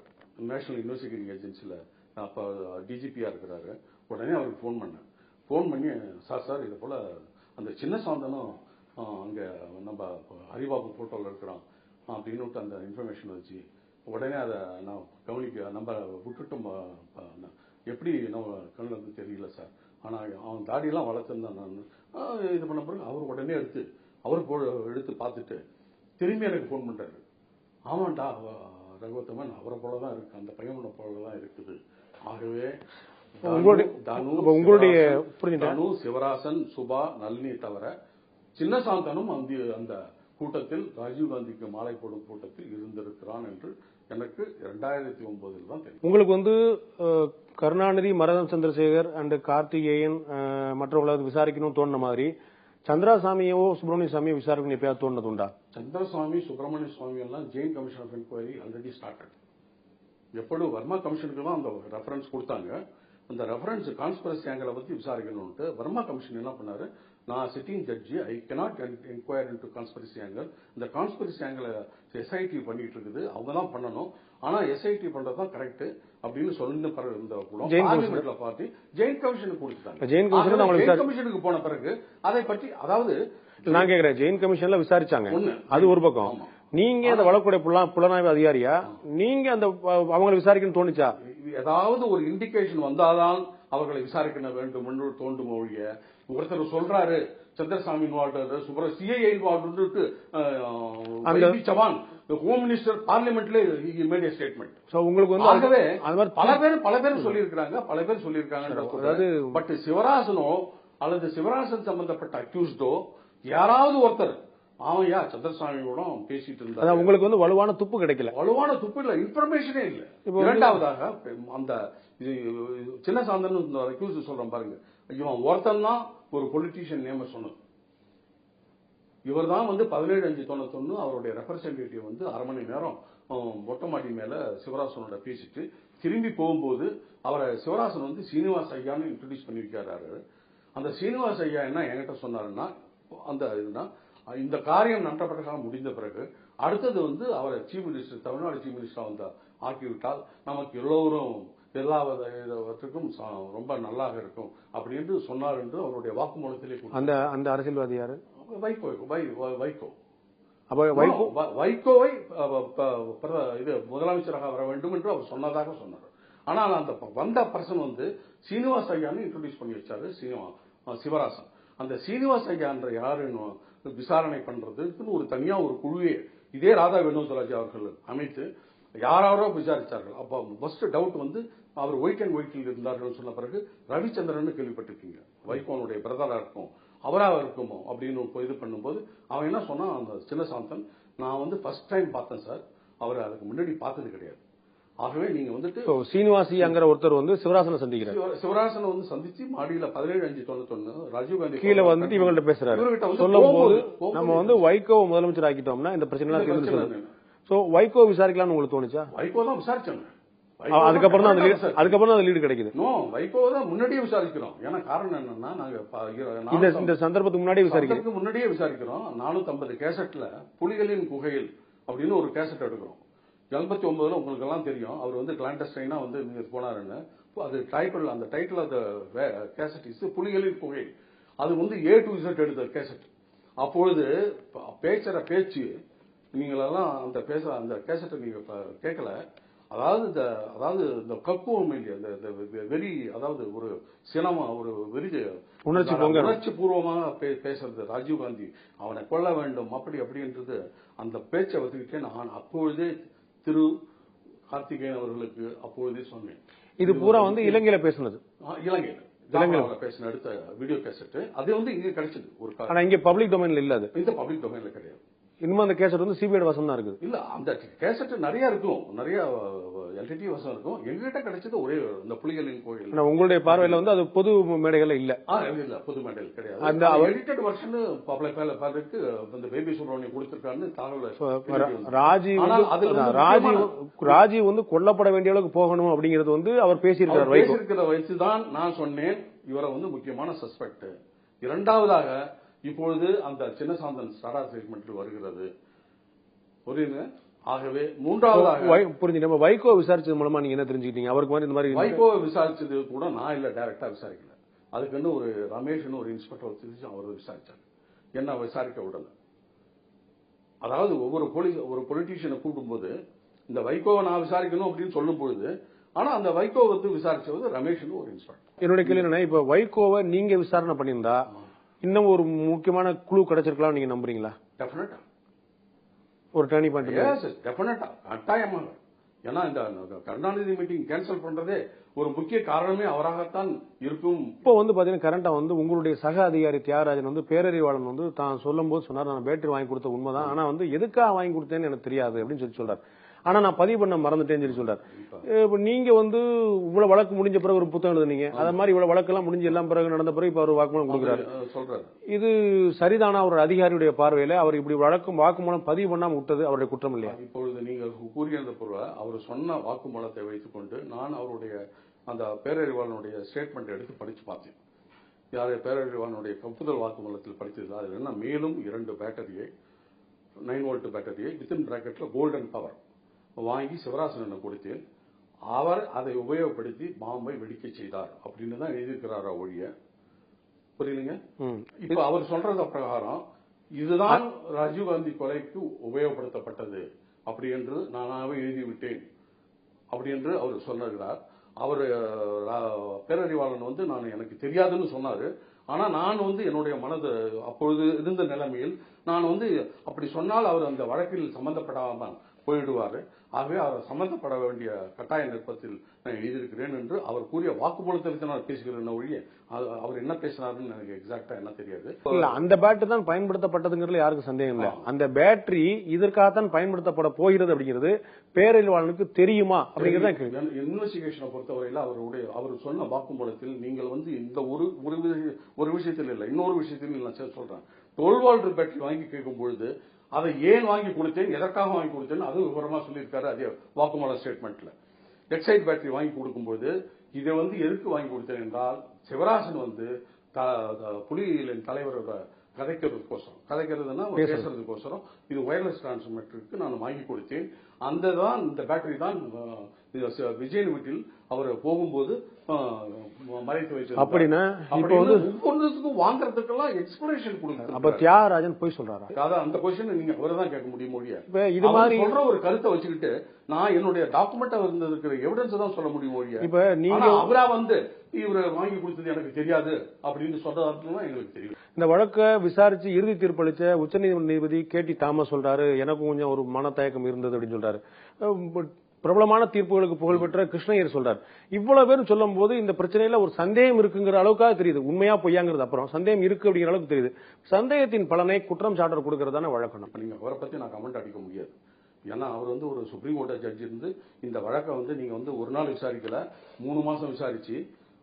நேஷனல் இன்வெஸ்டிகேட்டிங் ஏஜென்சியில் அப்போ டிஜிபியா இருக்கிறாரு. உடனே அவருக்கு ஃபோன் பண்ணி சார் இது போல அந்த சின்ன சாந்தனும் அங்கே நம்ம ஹரிபாபு போட்டோவில் இருக்கிறான் அப்படின்னு அந்த இன்ஃபர்மேஷன் வச்சு உடனே அதை நான் நம்ம விட்டுட்டும் எப்படி நம்ம கண்ணில் இருந்து தெரியல சார். ஆனால் அவன் தாடியெல்லாம் வளர்த்துருந்தான். நான் இது பண்ண பிறகு அவர் உடனே எடுத்து பார்த்துட்டு திரும்பி எனக்கு ஃபோன் பண்றாரு. ஆமாண்டா ரகுவத்தமன் அவரை போலதான் இருக்கு, அந்த பையனோட போலதான் இருக்குது. ஆகவே உங்களுடைய தனு, சிவராசன், சுபா, நளினி தவிர சின்னசாந்தனும் அந்த கூட்டத்தில் ராஜீவ்காந்திக்கு மாலை போடும் கூட்டத்தில் இருந்திருக்கிறான் என்று எனக்கு 2009 தான் தெரியும். உங்களுக்கு வந்து கருணாநிதி, மரதம் சந்திரசேகர் அண்ட் கார்த்திகேயன் மற்றவங்களை விசாரிக்கணும் தோணுன மாதிரி சந்திரசாமியோ சுப்பிரமணிய சாமியோ விசாரிக்கணும் எப்பயாவது தோணுது உண்டா? சந்திரசாமி, சுப்பிரமணிய சுவாமி எல்லாம் Jain commission of enquiry already started. எப்பொழுது வர்மா கமிஷனுக்கு தான் அந்த ரெஃபரன்ஸ் கொடுத்தாங்க. அந்த ரெஃபரன்ஸ் கான்ஸ்பிரசி ஆங்கிளை பத்தி விசாரிக்கணும்ட்டு வர்மா கமிஷன் என்ன பண்ணாரு, நான் sitting judge, I cannot enquire into conspiracy angle. இந்த கான்ஸ்பிரசி ஆங்கிளை எஸ்ஐடி பண்ணிட்டு இருக்குது, அவங்க தான் பண்ணணும். ஆனா எஸ்ஐடி பண்றதுதான் கரெக்ட் அப்படின்னு சொல்லிட்டு கூட பார்லிமெண்ட்ல பார்த்து ஜெயின் கமிஷனுக்கு கொடுத்துட்டாங்க. ஜெயின் கமிஷனுக்கு போன பிறகு அதை பற்றி, அதாவது நான் கேக்குறேன், ஜெயின் கமிஷன்ல விசாரிச்சாங்க, அது ஒரு பக்கம். நீங்க அந்த வழக்குடைய புலனாய்வு அதிகாரியா, நீங்க அந்த அவங்களை விசாரிக்கணும்னு தோணுச்சா? ஏதாவது ஒரு இண்டிகேஷன் வந்தாதான் அவர்களை விசாரிக்க வேண்டும் என்று தோண்டும் மொழிய. ஒருத்தர் சொல்றாரு Chandrasamy CII Chavan home minister பார்லிமெண்ட்ல மேட் ஸ்டேட்மெண்ட். உங்களுக்கு வந்து பல பேர் சொல்லியிருக்காங்க. பட் சிவராசனோ அல்லது சிவராசன் சம்பந்தப்பட்ட அக்யூஸ்டோ யாராவது ஒருத்தர் அவன் சந்திரசாமியோட பேசிட்டு இருந்தா உங்களுக்கு வந்து வலுவான துப்பு கிடைக்கல. வலுவான துப்பு இல்ல, இன்ஃபர்மேஷனே இல்ல. இரண்டாவதாக அந்த சின்னசாந்தன் அக்யூஸ் சொல்றேன் பாருங்க, இவன் ஒருத்தன் தான் ஒரு பொலிட்டீஷியன் நேம சொன்னது. இவர் தான் வந்து 17/5/91 அவருடைய ரெப்ரசன்டேட்டிவ் வந்து அரை மணி நேரம் மொட்டை மாடி மேல சிவராசனோட பேசிட்டு திரும்பி போகும்போது அவரை சிவராசன் வந்து சீனிவாஸ் ஐயான்னு இன்ட்ரோடியூஸ் பண்ணி வைக்கிறாரு. அந்த சீனிவாஸ் ஐயா என்ன என்கிட்ட சொன்னாருன்னா, அந்த இதுனா இந்த காரியம் நன்றப்பட்டதாக முடிந்த பிறகு அடுத்தது வந்து அவரை chief minister, Tamil Nadu chief minister வந்து ஆக்கிவிட்டால் நமக்கு எல்லோரும் எல்லாவற்றுக்கும் ரொம்ப நல்லாக இருக்கும் அப்படின்னு சொன்னார் என்று அவருடைய வாக்குமூலத்திலே. அந்த அரசியல்வாதி யாரு? வைகோ. வைகோவை இது முதலமைச்சராக வர வேண்டும் என்று அவர் சொன்னதாக சொன்னார். ஆனால் அந்த வந்த பர்சன் வந்து சீனிவாஸ் ஐயான்னு இன்ட்ரோடியூஸ் பண்ணி வச்சாரு சிவராசன். அந்த சீனிவாஸ் ஐயா என்ற யாருன்னு விசாரணை பண்றதுக்கு ஒரு தனியா ஒரு குழுவே இதே ராதா வினோத்ராஜ் அவர்கள் அமைத்து யாரோ விசாரிச்சார்கள். அப்ப ஃபர்ஸ்ட் டவுட் வந்து அவர் ஒயிட் அண்ட் ஒயிட்டில் இருந்தார்கள் சொன்ன பிறகு ரவிச்சந்திரன் கேள்விப்பட்டிருக்கீங்க, வைகோனுடைய பிரதரா இருக்கும், அவராக இருக்குமோ அப்படின்னு இது பண்ணும்போது அவன் என்ன சொன்னா, அந்த சின்னசாந்தன் நான் வந்து ஃபர்ஸ்ட் டைம் பார்த்தேன் சார், அவர் அதுக்கு முன்னாடி பார்த்தது கிடையாது. ஆகவே நீங்க வந்துட்டு சீனிவாசிங்கிற ஒருத்தர் வந்து சிவராசனை சந்திக்கிறார். சிவராசனை வந்து சந்திச்சு மாடியில 17/5/91 ராஜீவ்காந்தி கீழே வந்துட்டு இவங்கள்ட்ட பேசுறாரு. சொல்லும் போது நம்ம வந்து வைகோவை முதலமைச்சர் ஆக்கிட்டோம்னா இந்த பிரச்சனை எல்லாம் தீர்ந்து. சோ வைகோ விசாரிக்கலாம்னு உங்களுக்கு தோணுச்சா? வைகோ தான் விசாரிச்சாங்க. அதுக்கப்புறம் தான் அந்த லீடு கிடைக்குது. வைகோ தான் முன்னாடியே விசாரிக்கிறோம். ஏன்னா காரணம் என்னன்னா, நாங்க இந்த சந்தர்ப்பத்துக்கு முன்னாடியே விசாரிக்கிறோம். 450 கேசட்ல புலிகளின் குகையில் அப்படின்னு ஒரு கேசட் எடுக்கிறோம். 89 உங்களுக்கு எல்லாம் தெரியும், அவர் வந்து கிளாண்டஸ்டைனா வந்து போனாருன்னு. அது டைட்டில், அந்த title of the cassette is புலிகளின் குகை. அது வந்து A to Z எடுத்த கேசட். அப்பொழுது பேச்சு நீங்களெல்லாம் அந்த கேசட்டை நீங்க கேட்கல. அதாவது இந்த கக்குவம் இல்லையா, இந்த வெறி, அதாவது ஒரு சினமா, ஒரு வெறி, உணர்ச்சி பூர்வமாக பேசுறது. ராஜீவ் காந்தி அவனை கொல்ல வேண்டும் அப்படி அப்படின்றது அந்த பேச்சை வச்சுக்கிட்டே நான் அப்பொழுதே திரு கார்த்திகேயன் அவர்களுக்கு அப்பொழுதே சொன்னேன். இது பூரா இலங்கையில பேசுனது, இலங்கையில பேசின அடுத்த வீடியோ கேசட் அது இங்க கிடைச்சது ஒரு ஆனா இங்க பப்ளிக் டொமைன்ல இல்ல, அது இந்த பப்ளிக் டொமைன்ல கிடையாது. இன்னும் அந்த கேசட் சிபிஐ வசம் தான் இருக்குது. இல்ல அந்த கேசட் நிறைய இருக்கும், நிறைய எல்டிடி வசம் இருக்கும். எங்ககிட்ட கிடைச்சது ஒரே இந்த புலிகளின் கோயில். உங்களுடைய பார்வையில அது பொது மேடைகள் இல்ல? இல்ல, பொது மேடைகள் கிடையாது. அந்த எடிட்டட் வெர்ஷன் பப்ளிக் இந்த பேபி சுப்ரமணியம் கொடுத்திருக்கான்னு தகவல். ராஜீவ் கொல்லப்பட வேண்டிய அளவுக்கு போகணும் அப்படிங்கிறது அவர் பேசியிருக்கிறார். பேசியிருக்கிற வயசுதான் நான் சொன்னேன் இவரை முக்கியமான சஸ்பெக்ட். இரண்டாவதாக இப்பொழுது அந்த சின்னசாந்தன் ஸ்டாரா ஸ்டேட்மெண்ட் வருகிறது, புரியுது. ஆகவே மூன்றாவதாக புரிஞ்சு நம்ம வைகோ விசாரிச்சது மூலமா நீங்க என்ன தெரிஞ்சுக்கிட்டீங்க? அவருக்கு இந்த மாதிரி வைகோ விசாரிச்சது கூட நான் இல்ல, டைரக்டா விசாரிக்கல. அதுக்கு ஒரு ரமேஷ் ஒரு இன்ஸ்பெக்டர் வச்சு அவர் விசாரிச்சாங்க, என்ன விசாரிக்க விடல. அதாவது ஒரு பொலிட்டீஷியனை கூட்டும் போது இந்த வைகோவை நான் விசாரிக்கணும் அப்படின்னு சொல்லும் பொழுது, ஆனா அந்த வைகோ விசாரிச்சது ரமேஷ் ஒரு இன்ஸ்பெக்டர். என்னுடைய கேள்வி என்ன, இப்ப வைகோவை நீங்க விசாரணை பண்ணியிருந்தா இன்னும் ஒரு முக்கியமான குழு கிடைச்சிருக்கலாம் நீங்க நம்புறீங்களா? டெஃபினட்டா ஒரு டர்னிங் பாயிண்ட். டெஃபினட்டா, கட்டாயமாக. ஏன்னா இந்த கருணாநிதி மீட்டிங் கேன்சல் பண்றதே ஒரு முக்கிய காரணமே அவராகத்தான் இருக்கும். இப்போ பாத்தீங்கன்னா கரண்டா உங்களுடைய சக அதிகாரி தியாகராஜன் பேரறிவாளன் தான் சொல்லும் போது சொன்னார், நான் பேட்டரி வாங்கி கொடுத்த உண்மைதான், ஆனா எதுக்காக வாங்கி கொடுத்தேன்னு எனக்கு தெரியாது அப்படின்னு சொல்றாரு. ஆனா நான் பதிவு பண்ண மறந்துட்டேன்னு சொல்றாரு. இப்ப நீங்க இவ்வளவு வழக்கு முடிஞ்ச பிறகு ஒரு புத்தகம் எழுதுனீங்க, அத மாதிரி இவ்வளவு வழக்கெல்லாம் முடிஞ்சு எல்லாம் பிறகு நடந்த பிறகு இப்ப அவர் வாக்குமூலம் கொடுக்குறாரு. இது சரிதானா? ஒரு அதிகாரியுடைய பார்வையில அவர் இப்படி வாக்குமூலம் பதிவு பண்ணாம விட்டது அவருடைய குற்றம் இல்லையா? இப்பொழுது நீங்கள் கூறியது பொருள் அவர் சொன்ன வாக்குமூலத்தை வைத்துக் கொண்டு நான் அவருடைய அந்த பேரறிவாளனுடைய ஸ்டேட்மெண்ட் எடுத்து படிச்சு பார்த்தேன். யாரு பேரறிவாளனுடைய ஒப்புதல் வாக்குமூலத்தில் படித்தது அதில் என்ன, மேலும் 2 பேட்டரியை 9 வோல்ட் பேட்டரியை வித்தின் பிராக்கெட்ல கோல்டன் பவர் வாங்கி சிவராசன் கொடுத்தேன். அவர் அதை உபயோகப்படுத்தி பாம்பை வெடிக்க செய்தார் அப்படின்னு தான் எழுதியிருக்கிறாரா ஒழிய, புரியுதுங்க. இப்ப அவர் சொல்றது பிரகாரம் இதுதான் ராஜீவ்காந்தி கொலைக்கு உபயோகப்படுத்தப்பட்டது அப்படி என்று நானாவே எழுதிவிட்டேன் அப்படி என்று அவர் சொல்லுகிறார். அவர் பேரறிவாளன் நான் எனக்கு தெரியாதுன்னு சொன்னாரு. ஆனா நான் என்னுடைய மனது அப்பொழுது இருந்த நிலைமையில் நான் அப்படி சொன்னால் அவர் அந்த வழக்கில் சம்பந்தப்படாமல் போயிடுவாரு. ஆகவே அவர் சம்பந்தப்பட வேண்டிய கட்டாய நிற்பத்தில் நான் எழுதியிருக்கிறேன் என்று அவர் கூறிய வாக்குமூலத்தை வைத்து நான் பேசுகிறேன் ஒழிய அவர் என்ன பேசினாருன்னு எனக்கு எக்ஸாக்டா என்ன தெரியாது. இல்ல, அந்த பேட்டரி தான் பயன்படுத்தப்பட்டதுங்கிறதுல யாருக்கும் சந்தேகம் இல்லை. அந்த பேட்டரி இதற்காகத்தான் பயன்படுத்தப்பட போகிறது அப்படிங்கிறது பேரறிவாளனுக்கு தெரியுமா அப்படிங்கிறது இன்வெஸ்டிகேஷனை பொறுத்தவரையில் அவர் சொன்ன வாக்குமூலத்தில் நீங்கள் இந்த ஒரு விஷயத்தில் இல்லை, இன்னொரு விஷயத்தில் நான் சொல்றேன். 12 வோல்ட் பேட்டரி வாங்கி கேட்கும் பொழுது அதை ஏன் வாங்கி கொடுத்தேன், எதற்காக வாங்கி கொடுத்தேன் அது விவரமா சொல்லியிருக்காரு அதே வாக்குமூல ஸ்டேட்மெண்ட்ல. எக்ஸைட் பேட்டரி வாங்கி கொடுக்கும்போது இதை எதுக்கு வாங்கி கொடுத்தேன் என்றால், சிவராசன் புலிகளின் தலைவரோட கதைக்கிறதுனா பேசுறதுக்கோசரம் இது ஒயர்லெஸ் டிரான்ஸ்மிட்டருக்கு நான் வாங்கி கொடுத்தேன். இந்த பேட்டரி தான் விஜயன் வீட்டில் அவர் போகும்போது மறைத்து வச்சு அப்படின்னா ஒவ்வொன்றுக்கும் வாங்குறதுக்கெல்லாம் எக்ஸ்பிளனேஷன் கொடுங்க. அப்ப தியாகராஜன் போய் சொல்றாரு, அதான் அந்த கொஸ்டின் நீங்க அவர்தான் கேட்க முடியும் மொழியா. இது மாதிரி சொல்ற ஒரு கருத்தை வச்சுக்கிட்டு நான் என்னுடைய டாக்குமெண்டா இருந்திருக்கிற எவிடன்ஸ் தான் சொல்ல முடியும் மொழியா. இப்ப நீங்க அவரா இவரை வாங்கி கொடுத்தது எனக்கு தெரியாது அப்படின்னு சொல்றதுலாம் எங்களுக்கு தெரியும். இந்த வழக்கை விசாரிச்சு இறுதி தீர்ப்பளிச்ச உச்சநீதிமன்ற நீதிபதி கேடி தாமஸ் சொல்றாரு, எனக்கும் கொஞ்சம் ஒரு மனத்தயக்கம் இருந்தது அப்படின்னு சொல்றாரு. பிரபலமான தீர்ப்புகளுக்கு புகழ்பெற்ற கிருஷ்ணய்யர் சொல்றாரு. இவ்வளவு பேரும் சொல்லும் போது இந்த பிரச்சனையில ஒரு சந்தேகம் இருக்குங்கிற அளவுக்காக தெரியுது. உண்மையா பொய்யாங்கிறது அப்புறம் சந்தேகம் இருக்கு அப்படிங்கிற அளவுக்கு தெரியுது. சந்தேகத்தின் பலனை குற்றம் சாட்டர் கொடுக்கறதான வழக்கம். நீங்க அவரை பத்தி நான் கமெண்ட் அடிக்க முடியாது. ஏன்னா அவர் ஒரு சுப்ரீம் கோர்ட் ஜட்ஜ் இருந்து இந்த வழக்கை நீங்க ஒரு நாள் விசாரிக்கல, 3 மாசம் விசாரிச்சு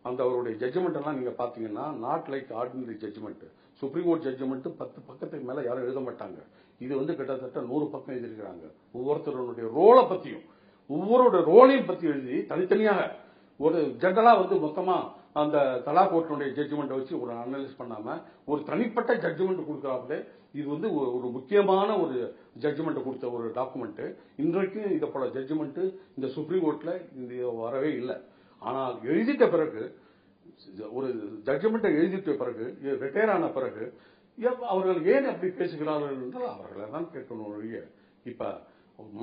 அந்த அவருடைய ஜட்ஜ்மெண்ட் எல்லாம் நீங்க பாத்தீங்கன்னா not like ordinary judgment. Supreme court judgment 10 பக்கத்துக்கு மேல யாரும் எழுத மாட்டாங்க. இது கிட்டத்தட்ட 100 பக்கம் எழுதியிருக்கிறாங்க. ஒவ்வொருத்தருடைய ரோலை பத்தியும் ஒவ்வொருடைய ரோலையும் பத்தி எழுதி தனித்தனியாக ஒரு ஜெனரலா மொத்தமா அந்த தலா கோர்ட்டுடைய ஜட்ஜ்மெண்ட் வச்சு ஒரு அனலைஸ் பண்ணாம ஒரு தனிப்பட்ட ஜட்ஜ்மெண்ட் கொடுக்கறாங்களே. இது ஒரு முக்கியமான ஒரு ஜட்ஜ்மெண்ட் கொடுத்த ஒரு டாக்குமெண்ட். இன்றைக்கும் இதை போல ஜட்ஜ்மெண்ட் இந்த சுப்ரீம் கோர்ட்ல வரவே இல்லை. ஆனால் எழுதிட்ட பிறகு ஒரு ஜட்ஜ்மெண்ட்டை எழுதிட்ட பிறகு ரிட்டையர் ஆன பிறகு அவர்கள் ஏன் அப்படி பேசுகிறார்கள் என்றால் அவர்களை தான் கேட்கணும். இப்ப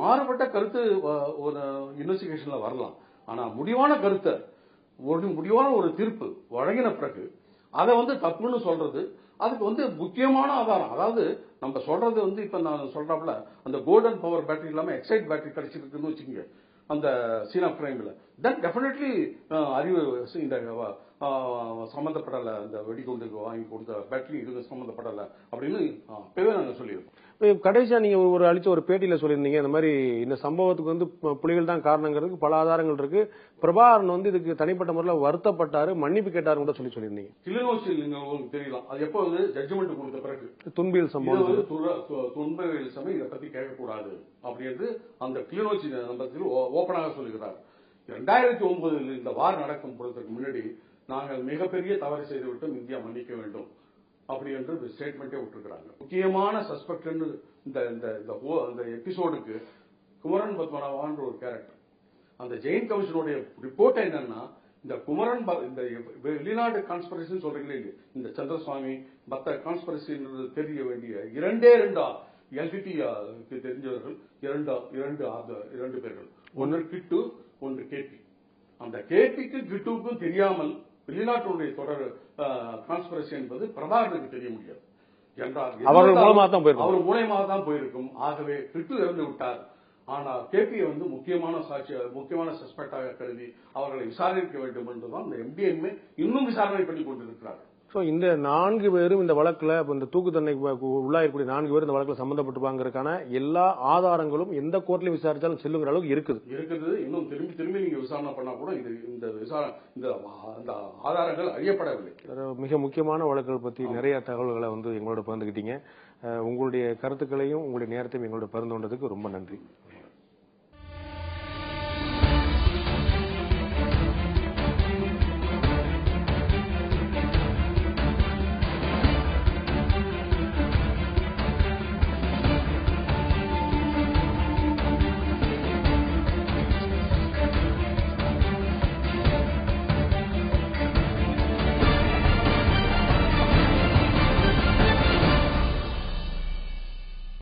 மாறுபட்ட கருத்து ஒரு இன்வெஸ்டிகேஷன்ல வரலாம். ஆனா முடிவான கருத்தை முடிவான ஒரு தீர்ப்பு வழங்கின பிறகு அதை தப்புன்னு சொல்றது அதுக்கு முக்கியமான ஆதாரம். அதாவது நம்ம சொல்றது இப்ப நான் சொல்றாப்புல அந்த கோல்டன் பவர் பேட்டரி இல்லாம எக்ஸைட் பேட்டரி கிடைச்சிருக்குன்னு வச்சுக்கோங்க அந்த சீன் ஆஃப் கிரைம்ல, தென் டெஃபினெட்லி அறிவு இந்த சம்பந்தப்படல, இந்த வெடிகுண்டுக்கு வாங்கி கொடுத்த பேட்டரி இதுக்கு சம்பந்தப்படல அப்படின்னு அப்பவே நாங்க சொல்லியிருக்கோம். கடைசியா நீங்க ஒரு அளிச்ச ஒரு பேட்டியில சொல்லியிருந்தீங்க இந்த மாதிரி இந்த சம்பவத்துக்கு புலிகள் தான் காரணங்கிறதுக்கு பல ஆதாரங்கள் இருக்கு, பிரபாகரன் இதுக்கு தனிப்பட்ட முறையில் வருத்தப்பட்டாரு, மன்னிப்பு கேட்டாரு கூட சொல்லியிருந்தீங்க. கிளிநொச்சியில் நீங்க உங்களுக்கு தெரியலாம், அது எப்போ ஜட்ஜ்மெண்ட் கொடுத்த பிறகு துன்பியல் சம்பவம் துன்பவியல் சமயம் இதை பத்தி கேட்கக்கூடாது அப்படின்னு அந்த கிளிநொச்சி நம்பத்தில் ஓபனாக சொல்லுகிறார். 2009 இந்த வார் நடக்கும் பொழுதுக்கு முன்னாடி நாங்கள் மிகப்பெரிய தவறு செய்துவிட்டோம், இந்தியா மன்னிக்க வேண்டும் அப்படி என்று ஸ்டேட்மெண்டே விட்டுருக்காங்க. முக்கியமான சஸ்பெக்ட் இந்த எபிசோடுக்கு குமரன் பத்மநாபன் ஒரு கேரக்டர். அந்த ஜெயின் கமிஷனுடைய ரிப்போர்ட் என்னன்னா, இந்த குமரன் இந்த வெளிநாட்டு கான்ஸ்பிரசி சொல்றீங்களே, இந்த சந்திரசுவாமி மத்த கான்ஸ்பிரசி தெரிய வேண்டிய இரண்டு எல்டிடி தெரிஞ்சவர்கள் இரண்டு பேர்கள், ஒன்று கிட்டு ஒன்று கேபி. அந்த கேபிக்கு கிட்டுக்கும் தெரியாமல் வெளிநாட்டுடைய தொடர் கான்ஸ்பிரசி என்பது பிரபாகரனுக்கு தெரிய முடியாது என்றால் அவர் மூலமாக தான் போயிருக்கும். ஆகவே கிட்டு இறந்து விட்டார். ஆனால் கேபியை முக்கியமான சஸ்பெக்டாக கருதி அவர்களை விசாரிக்க வேண்டும் என்றுதான் இந்த எம்டிஎன்ஏ இன்னும் விசாரணை பண்ணி கொண்டிருக்கிறார்கள். சோ இந்த 4 பேரும் இந்த வழக்குல இந்த தூக்கு தண்டனைக்கு உள்ளாயிருக்கூடிய 4 பேரும் இந்த வழக்குல சம்பந்தப்பட்டிருப்பாங்கிறதுக்கான எல்லா ஆதாரங்களும் எந்த கோர்ட்லயும் விசாரிச்சாலும் செல்லுங்கிற அளவுக்கு இருக்குது. இன்னும் திரும்பி நீங்க விசாரணை பண்ணா கூட இந்த ஆதாரங்கள் அறியப்படவில்லை. மிக முக்கியமான வழக்குகள் பத்தி நிறைய தகவல்களை எங்களோட பகிர்ந்துக்கிட்டீங்க. உங்களுடைய கருத்துக்களையும் உங்களுடைய நேரத்தையும் எங்களோட பகிர்ந்து கொண்டதுக்கு ரொம்ப நன்றி.